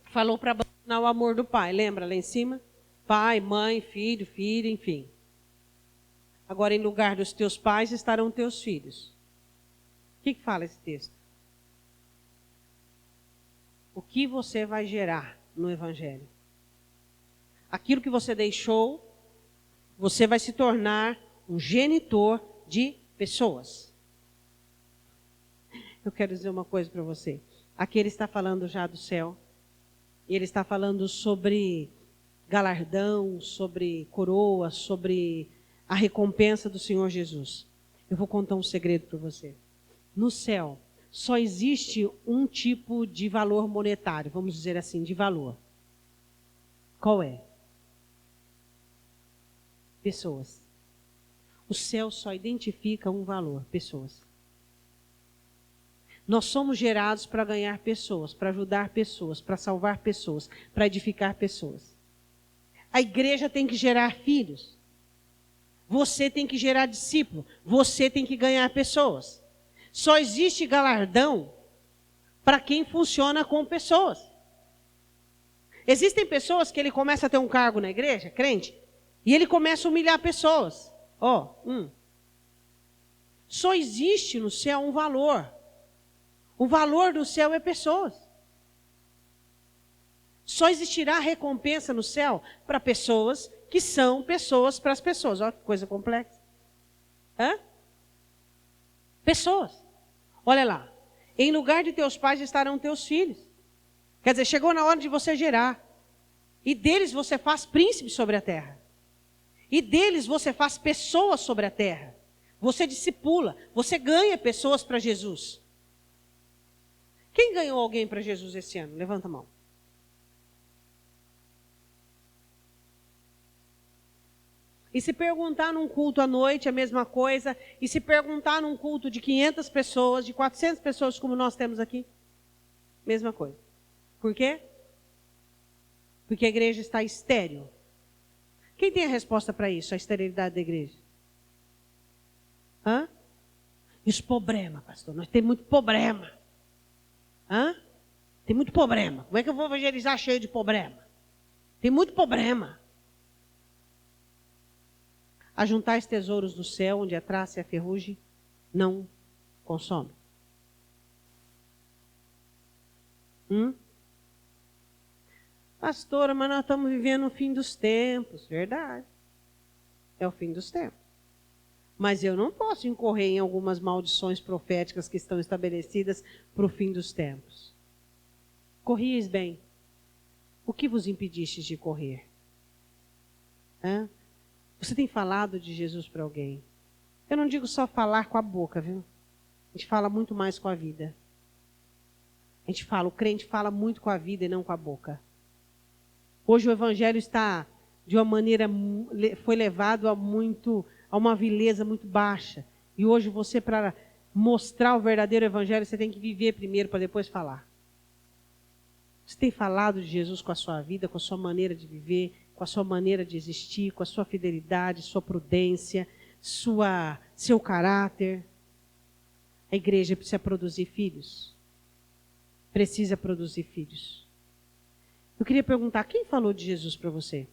Falou para abandonar o amor do pai. Lembra lá em cima? Pai, mãe, filho, filha, enfim. Agora, em lugar dos teus pais estarão teus filhos. O que fala esse texto? O que você vai gerar no Evangelho? Aquilo que você deixou, você vai se tornar um genitor de pessoas. Eu quero dizer uma coisa para você. Aqui ele está falando já do céu. Ele está falando sobre galardão, sobre coroa, sobre a recompensa do Senhor Jesus. Eu vou contar um segredo para você. No céu, só existe um tipo de valor monetário, vamos dizer assim, de valor. Qual é? Pessoas. O céu só identifica um valor, pessoas. Nós somos gerados para ganhar pessoas, para ajudar pessoas, para salvar pessoas, para edificar pessoas. A igreja tem que gerar filhos. Você tem que gerar discípulo. Você tem que ganhar pessoas. Só existe galardão para quem funciona com pessoas. Existem pessoas que ele começa a ter um cargo na igreja, crente, e ele começa a humilhar pessoas. Só existe no céu um valor. O valor do céu é pessoas. Só existirá recompensa no céu para pessoas que são pessoas para as pessoas. Olha que coisa complexa. Pessoas. Olha lá. Em lugar de teus pais estarão teus filhos. Quer dizer, chegou na hora de você gerar. E deles você faz príncipes sobre a terra. E deles você faz pessoas sobre a terra. Você discipula. Você ganha pessoas para Jesus. Quem ganhou alguém para Jesus esse ano? Levanta a mão. E se perguntar num culto à noite, a mesma coisa. E se perguntar num culto de 500 pessoas, de 400 pessoas como nós temos aqui, mesma coisa. Por quê? Porque a igreja está estéril. Quem tem a resposta para isso, a esterilidade da igreja? E os problemas, pastor? Nós temos muito problema. Tem muito problema. Como é que eu vou evangelizar cheio de problema? Tem muito problema. Ajuntais tesouros do céu, onde a traça e a ferrugem não consomem. Pastora, mas nós estamos vivendo o fim dos tempos. Verdade. É o fim dos tempos. Mas eu não posso incorrer em algumas maldições proféticas que estão estabelecidas para o fim dos tempos. Corrieis bem. O que vos impedistes de correr? Você tem falado de Jesus para alguém? Eu não digo só falar com a boca, viu? A gente fala muito mais com a vida. O crente fala muito com a vida e não com a boca. Hoje o evangelho está, de uma maneira, foi levado a uma vileza muito baixa. E hoje você, para mostrar o verdadeiro evangelho, você tem que viver primeiro para depois falar. Você tem falado de Jesus com a sua vida, com a sua maneira de viver, com a sua maneira de existir, com a sua fidelidade, sua prudência, seu caráter. A igreja precisa produzir filhos. Precisa produzir filhos. Eu queria perguntar, quem falou de Jesus para você?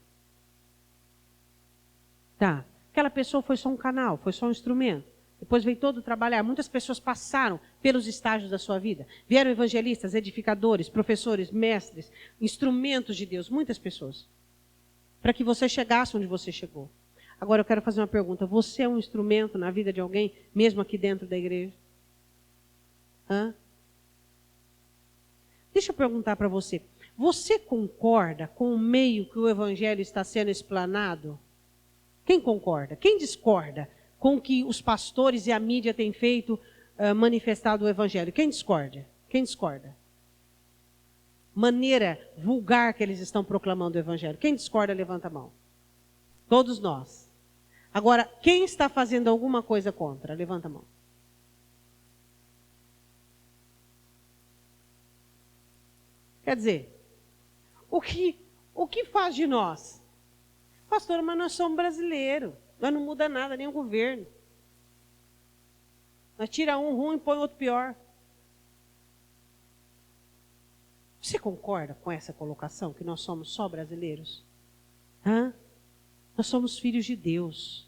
Tá. Aquela pessoa foi só um canal, foi só um instrumento. Depois veio todo trabalhar. Muitas pessoas passaram pelos estágios da sua vida. Vieram evangelistas, edificadores, professores, mestres, instrumentos de Deus. Muitas pessoas. Para que você chegasse onde você chegou. Agora eu quero fazer uma pergunta. Você é um instrumento na vida de alguém, mesmo aqui dentro da igreja? Deixa eu perguntar para você. Você concorda com o meio que o evangelho está sendo explanado? Quem concorda? Quem discorda com o que os pastores e a mídia têm feito, manifestado o evangelho? Quem discorda? Quem discorda? Maneira vulgar que eles estão proclamando o evangelho. Quem discorda, levanta a mão. Todos nós. Agora, quem está fazendo alguma coisa contra? Levanta a mão. Quer dizer, o que faz de nós? Pastor, mas nós somos brasileiros. Nós não muda nada, nem o governo. Nós tira um ruim e põe outro pior. Você concorda com essa colocação, que nós somos só brasileiros? Nós somos filhos de Deus.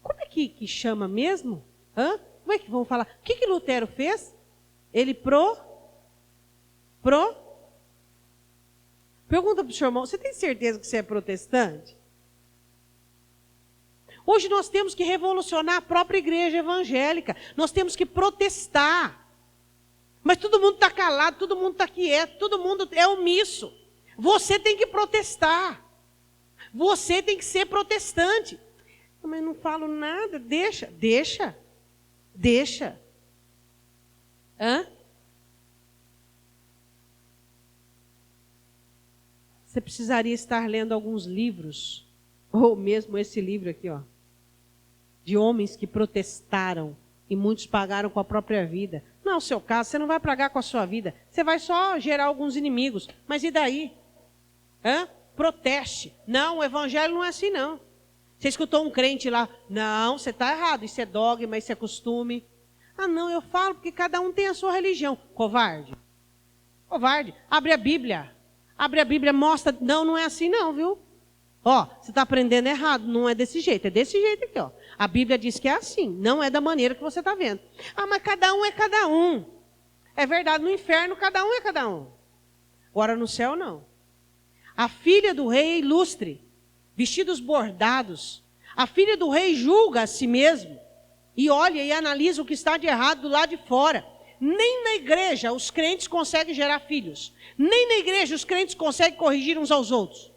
Como é que chama mesmo? Como é que vão falar? O que Lutero fez? Ele Pergunta para o seu irmão, você tem certeza que você é protestante? Hoje nós temos que revolucionar a própria igreja evangélica. Nós temos que protestar. Mas todo mundo está calado, todo mundo está quieto, todo mundo é omisso. Você tem que protestar. Você tem que ser protestante. Mas não falo nada, deixa. Você precisaria estar lendo alguns livros, ou mesmo esse livro aqui, de homens que protestaram E muitos pagaram com a própria vida. Não é o seu caso, você não vai pagar com a sua vida. Você vai só gerar alguns inimigos. Mas e daí? Proteste. Não, o evangelho não é assim, não. Você escutou um crente lá, não, você está errado, isso é dogma, isso é costume. Ah, não, eu falo porque cada um tem a sua religião. Covarde. Covarde. Abre a Bíblia. Abre a Bíblia, mostra. Não, não é assim não, viu? Ó, você está aprendendo errado, não é desse jeito, é desse jeito aqui, ó. A Bíblia diz que é assim, não é da maneira que você está vendo. Ah, mas cada um é cada um. É verdade, no inferno cada um é cada um. Agora no céu não. A filha do rei é ilustre, vestidos bordados. A filha do rei julga a si mesmo e olha e analisa o que está de errado do lado de fora. Nem na igreja os crentes conseguem gerar filhos. Nem na igreja os crentes conseguem corrigir uns aos outros.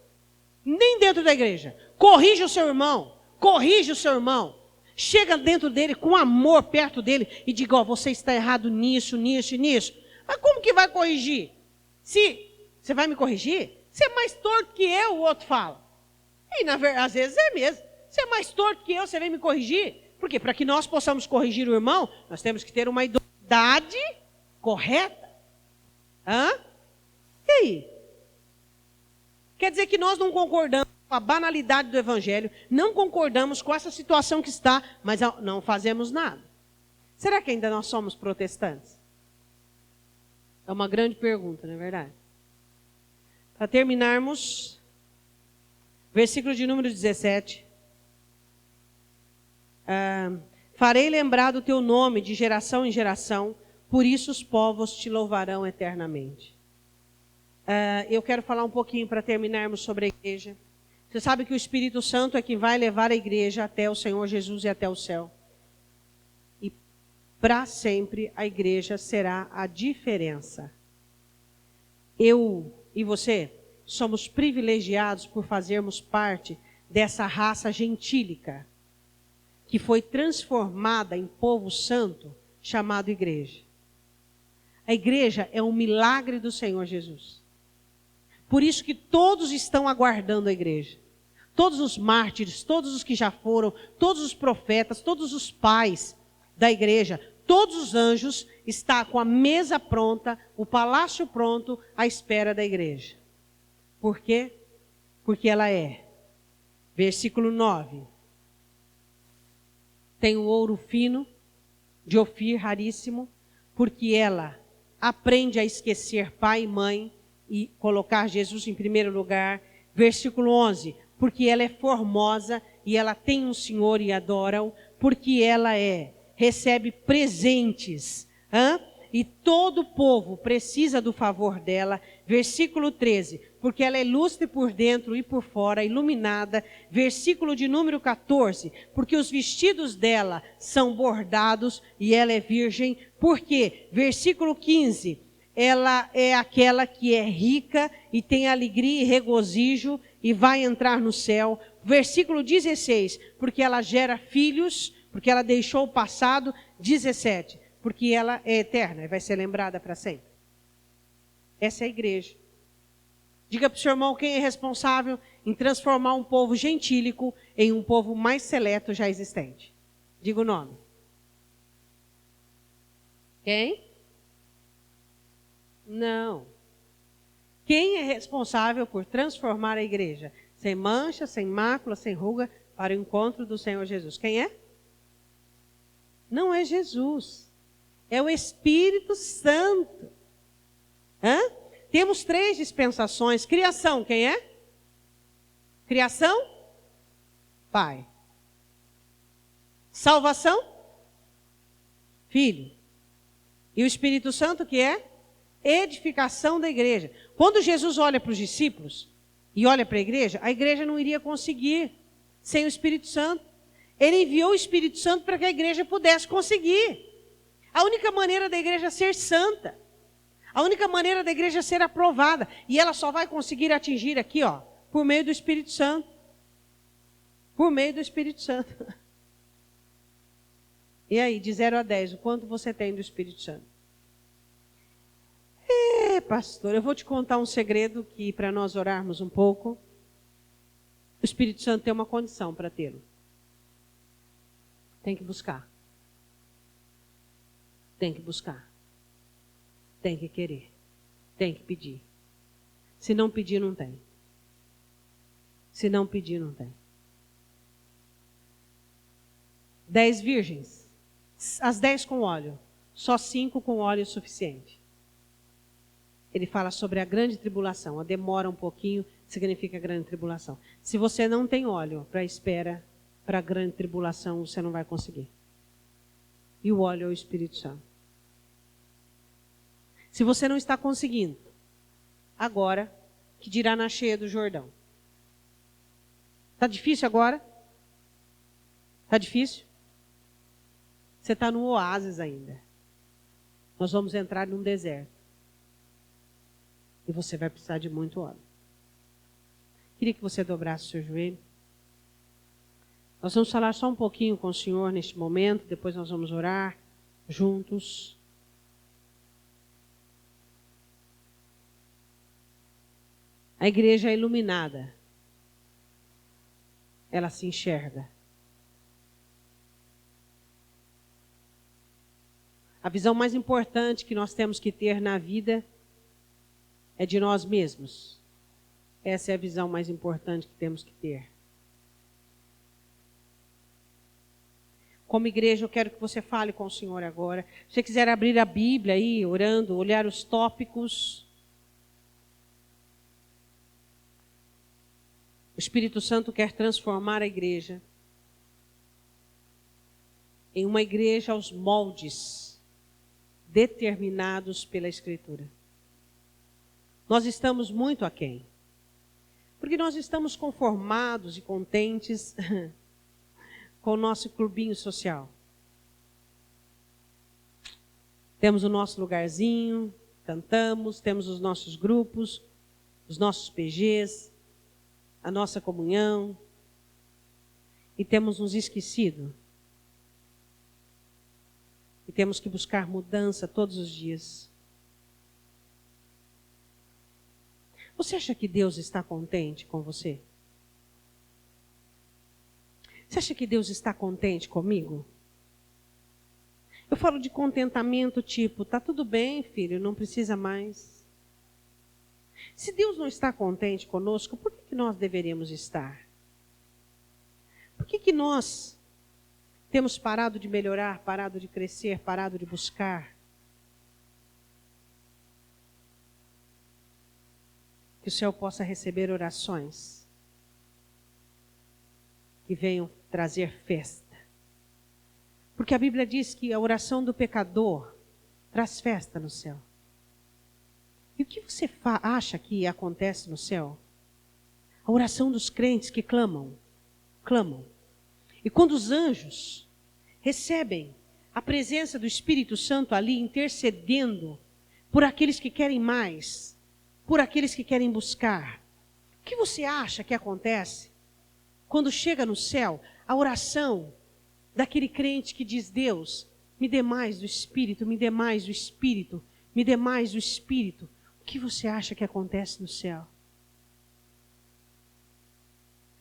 Nem dentro da igreja. Corrija o seu irmão. Corrija o seu irmão. Chega dentro dele com amor perto dele e diga, ó, você está errado nisso, nisso e nisso. Mas como que vai corrigir? Se você vai me corrigir? Você é mais torto que eu, o outro fala. E na verdade, às vezes é mesmo. Você é mais torto que eu, você vem me corrigir? Por quê? Para que nós possamos corrigir o irmão, nós temos que ter uma idoneidade correta. E aí? Quer dizer que nós não concordamos com a banalidade do evangelho, não concordamos com essa situação que está, mas não fazemos nada. Será que ainda nós somos protestantes? É uma grande pergunta, não é verdade? Para terminarmos, versículo de número 17. Farei lembrar do teu nome de geração em geração, por isso os povos te louvarão eternamente. Eu quero falar um pouquinho para terminarmos sobre a igreja. Você sabe que o Espírito Santo é quem vai levar a igreja até o Senhor Jesus e até o céu. E para sempre a igreja será a diferença. Eu e você somos privilegiados por fazermos parte dessa raça gentílica que foi transformada em povo santo chamado igreja. A igreja é um milagre do Senhor Jesus. Por isso que todos estão aguardando a igreja. Todos os mártires, todos os que já foram, todos os profetas, todos os pais da igreja, todos os anjos estão com a mesa pronta, o palácio pronto, à espera da igreja. Por quê? Porque ela é. Versículo 9. Tem o ouro fino, de Ofir raríssimo, porque ela aprende a esquecer pai e mãe e colocar Jesus em primeiro lugar. Versículo 11. Porque ela é formosa e ela tem um Senhor e adora-o, porque ela recebe presentes. E todo o povo precisa do favor dela. Versículo 13. Porque ela é ilustre por dentro e por fora, iluminada. Versículo de número 14. Porque os vestidos dela são bordados e ela é virgem. Por quê? Versículo 15. Ela é aquela que é rica e tem alegria e regozijo e vai entrar no céu. Versículo 16. Porque ela gera filhos, porque ela deixou o passado. 17. Porque ela é eterna e vai ser lembrada para sempre. Essa é a igreja. Diga para o seu irmão quem é responsável em transformar um povo gentílico em um povo mais seleto já existente. Diga o nome. Quem? Não. Quem é responsável por transformar a igreja? Sem mancha, sem mácula, sem ruga, para o encontro do Senhor Jesus. Quem é? Não é Jesus. É o Espírito Santo. Temos 3 dispensações. Criação, quem é? Criação? Pai. Salvação? Filho. E o Espírito Santo, que é? Edificação da igreja. Quando Jesus olha para os discípulos e olha para a igreja não iria conseguir sem o Espírito Santo. Ele enviou o Espírito Santo para que a igreja pudesse conseguir. A única maneira da igreja ser santa, a única maneira da igreja ser aprovada, e ela só vai conseguir atingir aqui, por meio do Espírito Santo. Por meio do Espírito Santo. E aí, de 0 a 10, o quanto você tem do Espírito Santo? Pastor, eu vou te contar um segredo que, para nós orarmos um pouco, o Espírito Santo tem uma condição para tê-lo. Tem que buscar. Tem que buscar. Tem que querer. Tem que pedir. Se não pedir, não tem. Se não pedir, não tem. 10 virgens. As 10 com óleo. Só 5 com óleo suficiente. Ele fala sobre a grande tribulação. A demora um pouquinho significa grande tribulação. Se você não tem óleo para espera, para a grande tribulação, você não vai conseguir. E o óleo é o Espírito Santo. Se você não está conseguindo, agora, que dirá na cheia do Jordão? Está difícil agora? Está difícil? Você está no oásis ainda. Nós vamos entrar num deserto. E você vai precisar de muito óleo. Queria que você dobrasse o seu joelho. Nós vamos falar só um pouquinho com o Senhor neste momento. Depois nós vamos orar juntos. A igreja é iluminada. Ela se enxerga. A visão mais importante que nós temos que ter na vida é de nós mesmos. Essa é a visão mais importante que temos que ter. Como igreja, eu quero que você fale com o Senhor agora. Se você quiser abrir a Bíblia aí, orando, olhar os tópicos. O Espírito Santo quer transformar a igreja em uma igreja aos moldes determinados pela Escritura. Nós estamos muito aquém. Porque nós estamos conformados e contentes com o nosso clubinho social. Temos o nosso lugarzinho, cantamos, temos os nossos grupos, os nossos PGs, a nossa comunhão. E temos nos esquecido. E temos que buscar mudança todos os dias. Você acha que Deus está contente com você? Você acha que Deus está contente comigo? Eu falo de contentamento tipo, tá tudo bem, filho, não precisa mais. Se Deus não está contente conosco, por que nós deveríamos estar? Por que nós temos parado de melhorar, parado de crescer, parado de buscar? Que o céu possa receber orações que venham trazer festa. Porque a Bíblia diz que a oração do pecador traz festa no céu. E o que você acha que acontece no céu? A oração dos crentes que clamam. E quando os anjos recebem a presença do Espírito Santo ali intercedendo por aqueles que querem mais, por aqueles que querem buscar, o que você acha que acontece quando chega no céu a oração daquele crente que diz: Deus, me dê mais do Espírito, me dê mais do Espírito, me dê mais do Espírito? O que você acha que acontece no céu?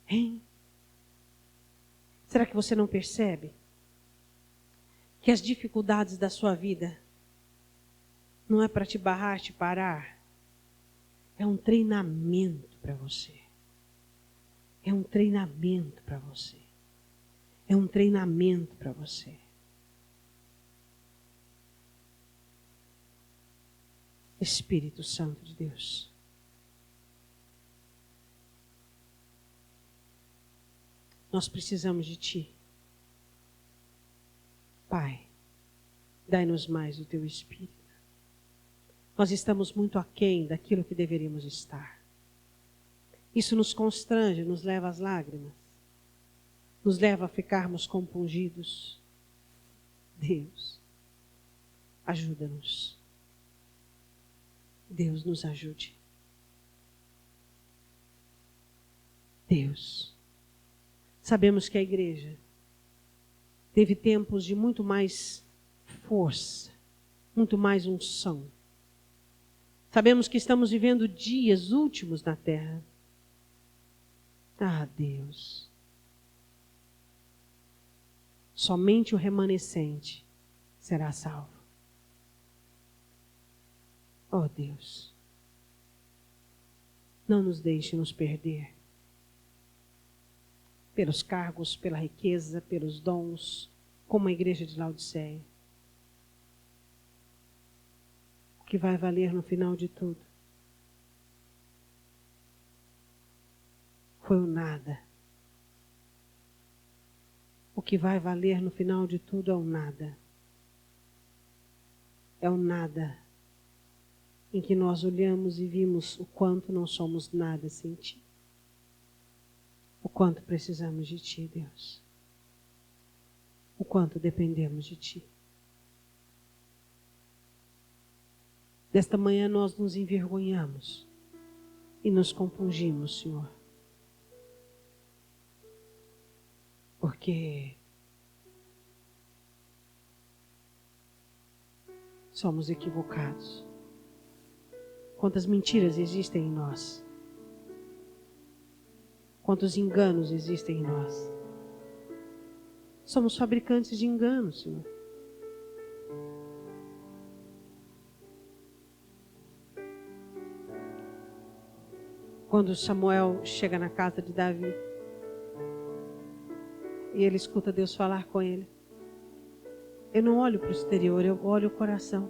Hein? Será que você não percebe que as dificuldades da sua vida não é para te barrar, te parar? É um treinamento para você. É um treinamento para você. É um treinamento para você. Espírito Santo de Deus. Nós precisamos de Ti. Pai, dai-nos mais do Teu Espírito. Nós estamos muito aquém daquilo que deveríamos estar. Isso nos constrange, nos leva às lágrimas. Nos leva a ficarmos compungidos. Deus, ajuda-nos. Deus nos ajude. Deus. Sabemos que a igreja teve tempos de muito mais força, muito mais unção. Sabemos que estamos vivendo dias últimos na terra. Ah, Deus. Somente o remanescente será salvo. Oh Deus, não nos deixe nos perder pelos cargos, pela riqueza, pelos dons, como a igreja de Laodiceia. O que vai valer no final de tudo foi o nada. O que vai valer no final de tudo é o nada. É o nada em que nós olhamos e vimos o quanto não somos nada sem Ti. O quanto precisamos de Ti, Deus. O quanto dependemos de Ti. Desta manhã nós nos envergonhamos e nos compungimos, Senhor. Porque somos equivocados. Quantas mentiras existem em nós. Quantos enganos existem em nós. Somos fabricantes de enganos, Senhor. Quando Samuel chega na casa de Davi e ele escuta Deus falar com ele, eu não olho para o exterior, eu olho o coração.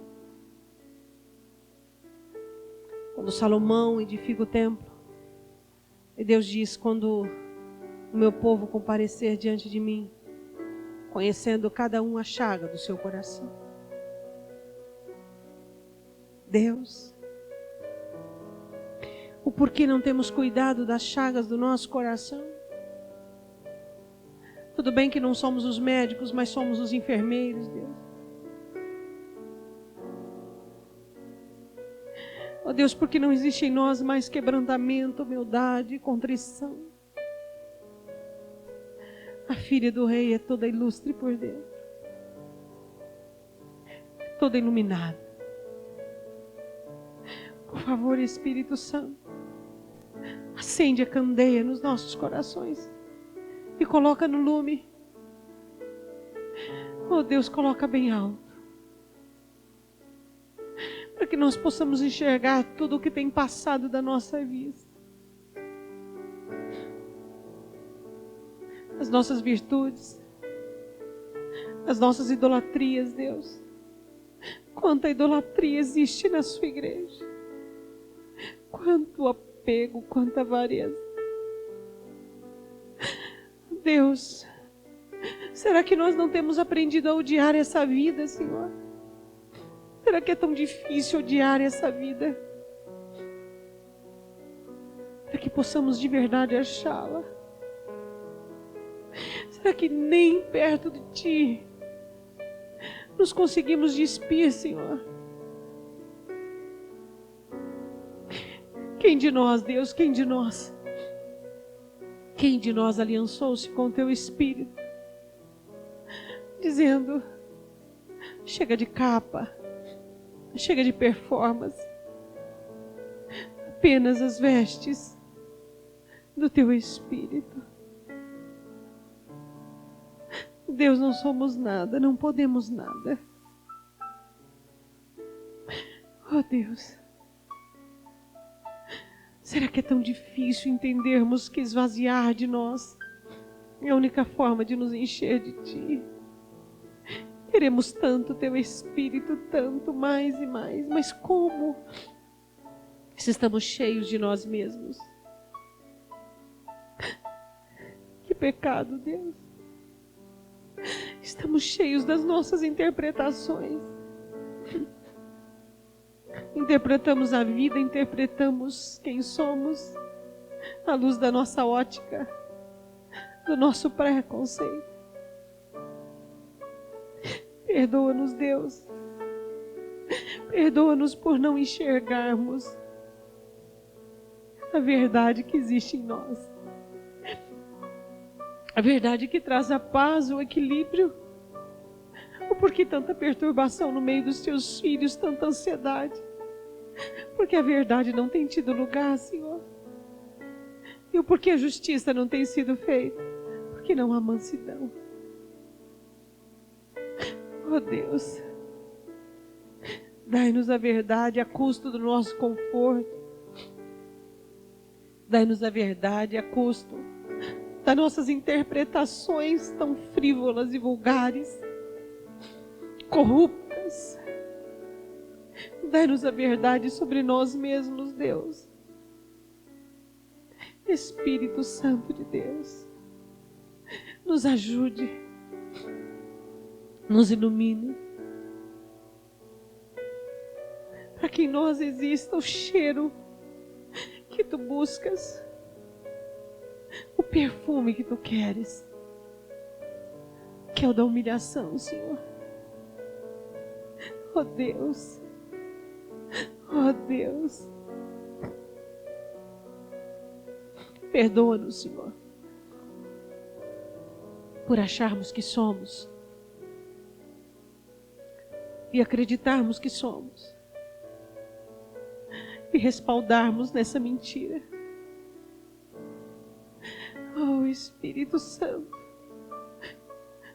Quando Salomão edifica o templo, e Deus diz, quando o meu povo comparecer diante de mim, conhecendo cada um a chaga do seu coração. Deus, o porquê não temos cuidado das chagas do nosso coração? Tudo bem que não somos os médicos, mas somos os enfermeiros, Deus. Oh Deus, porque não existe em nós mais quebrantamento, humildade, contrição. A filha do rei é toda ilustre por dentro, toda iluminada. Por favor, Espírito Santo, acende a candeia nos nossos corações e coloca no lume. Oh Deus, coloca bem alto, para que nós possamos enxergar tudo o que tem passado da nossa vista. As nossas virtudes, as nossas idolatrias, Deus. Quanta idolatria existe na sua igreja. Quanto apego, quanta avareza. Deus, será que nós não temos aprendido a odiar essa vida, Senhor? Será que é tão difícil odiar essa vida? Para que possamos de verdade achá-la. Será que nem perto de Ti nos conseguimos despir, Senhor? Quem de nós, Deus, quem de nós? Quem de nós aliançou-se com o Teu Espírito? Dizendo, chega de capa, chega de performance, apenas as vestes do Teu Espírito. Deus, não somos nada, não podemos nada. Oh Deus, será que é tão difícil entendermos que esvaziar de nós é a única forma de nos encher de Ti? Queremos tanto Teu Espírito, tanto, mais e mais, mas como? Se estamos cheios de nós mesmos. Que pecado, Deus. Estamos cheios das nossas interpretações. Interpretamos a vida, interpretamos quem somos à luz da nossa ótica, do nosso preconceito. Perdoa-nos, Deus. Perdoa-nos por não enxergarmos a verdade que existe em nós. A verdade que traz a paz, o equilíbrio. O porquê tanta perturbação no meio dos Teus filhos, tanta ansiedade? Porque a verdade não tem tido lugar, Senhor. E o porquê a justiça não tem sido feita? Porque não há mansidão. Oh Deus, Dai-nos a verdade a custo do nosso conforto. Dai-nos a verdade a custo das nossas interpretações tão frívolas e vulgares, corruptas. Dai-nos a verdade sobre nós mesmos, Deus. Espírito Santo de Deus, nos ajude, nos ilumine, para que em nós exista o cheiro que tu buscas, o perfume que tu queres, que é o da humilhação, Senhor. Oh Deus, oh Deus, perdoa-nos, Senhor, por acharmos que somos e acreditarmos que somos e respaldarmos nessa mentira. Oh Espírito Santo,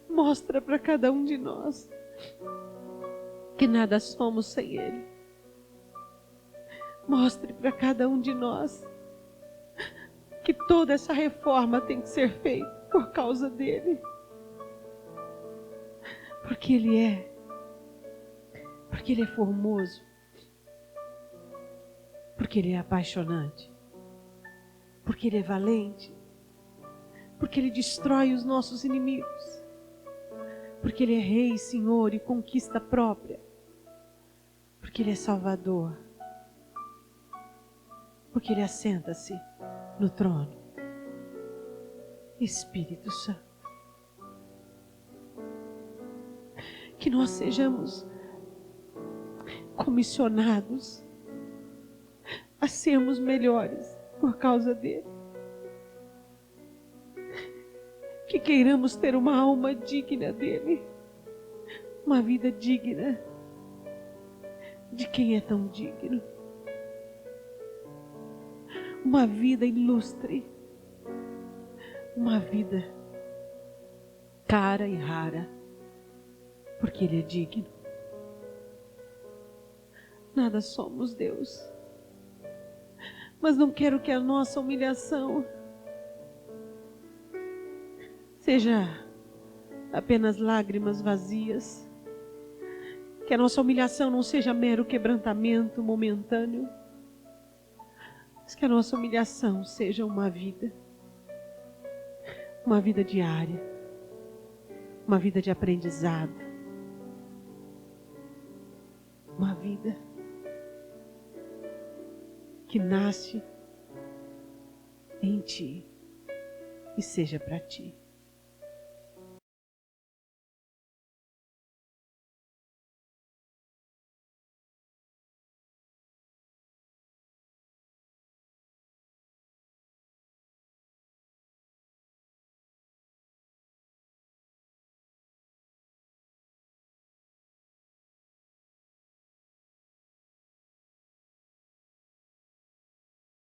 mostra para cada um de nós que nada somos sem Ele. Mostre para cada um de nós que toda essa reforma tem que ser feita por causa dele. Porque Ele é formoso. Porque Ele é apaixonante. Porque Ele é valente. Porque Ele destrói os nossos inimigos. Porque Ele é Rei, Senhor e conquista própria. Porque Ele é Salvador. Porque Ele assenta-se no trono. Espírito Santo, que nós sejamos comissionados a sermos melhores por causa dele. Que queiramos ter uma alma digna dele, uma vida digna de quem é tão digno, uma vida ilustre, uma vida cara e rara, porque Ele é digno. Nada somos, Deus, mas não quero que a nossa humilhação seja apenas lágrimas vazias, que a nossa humilhação não seja mero quebrantamento momentâneo, mas que a nossa humilhação seja uma vida diária, uma vida de aprendizado, uma vida que nasce em Ti e seja para Ti.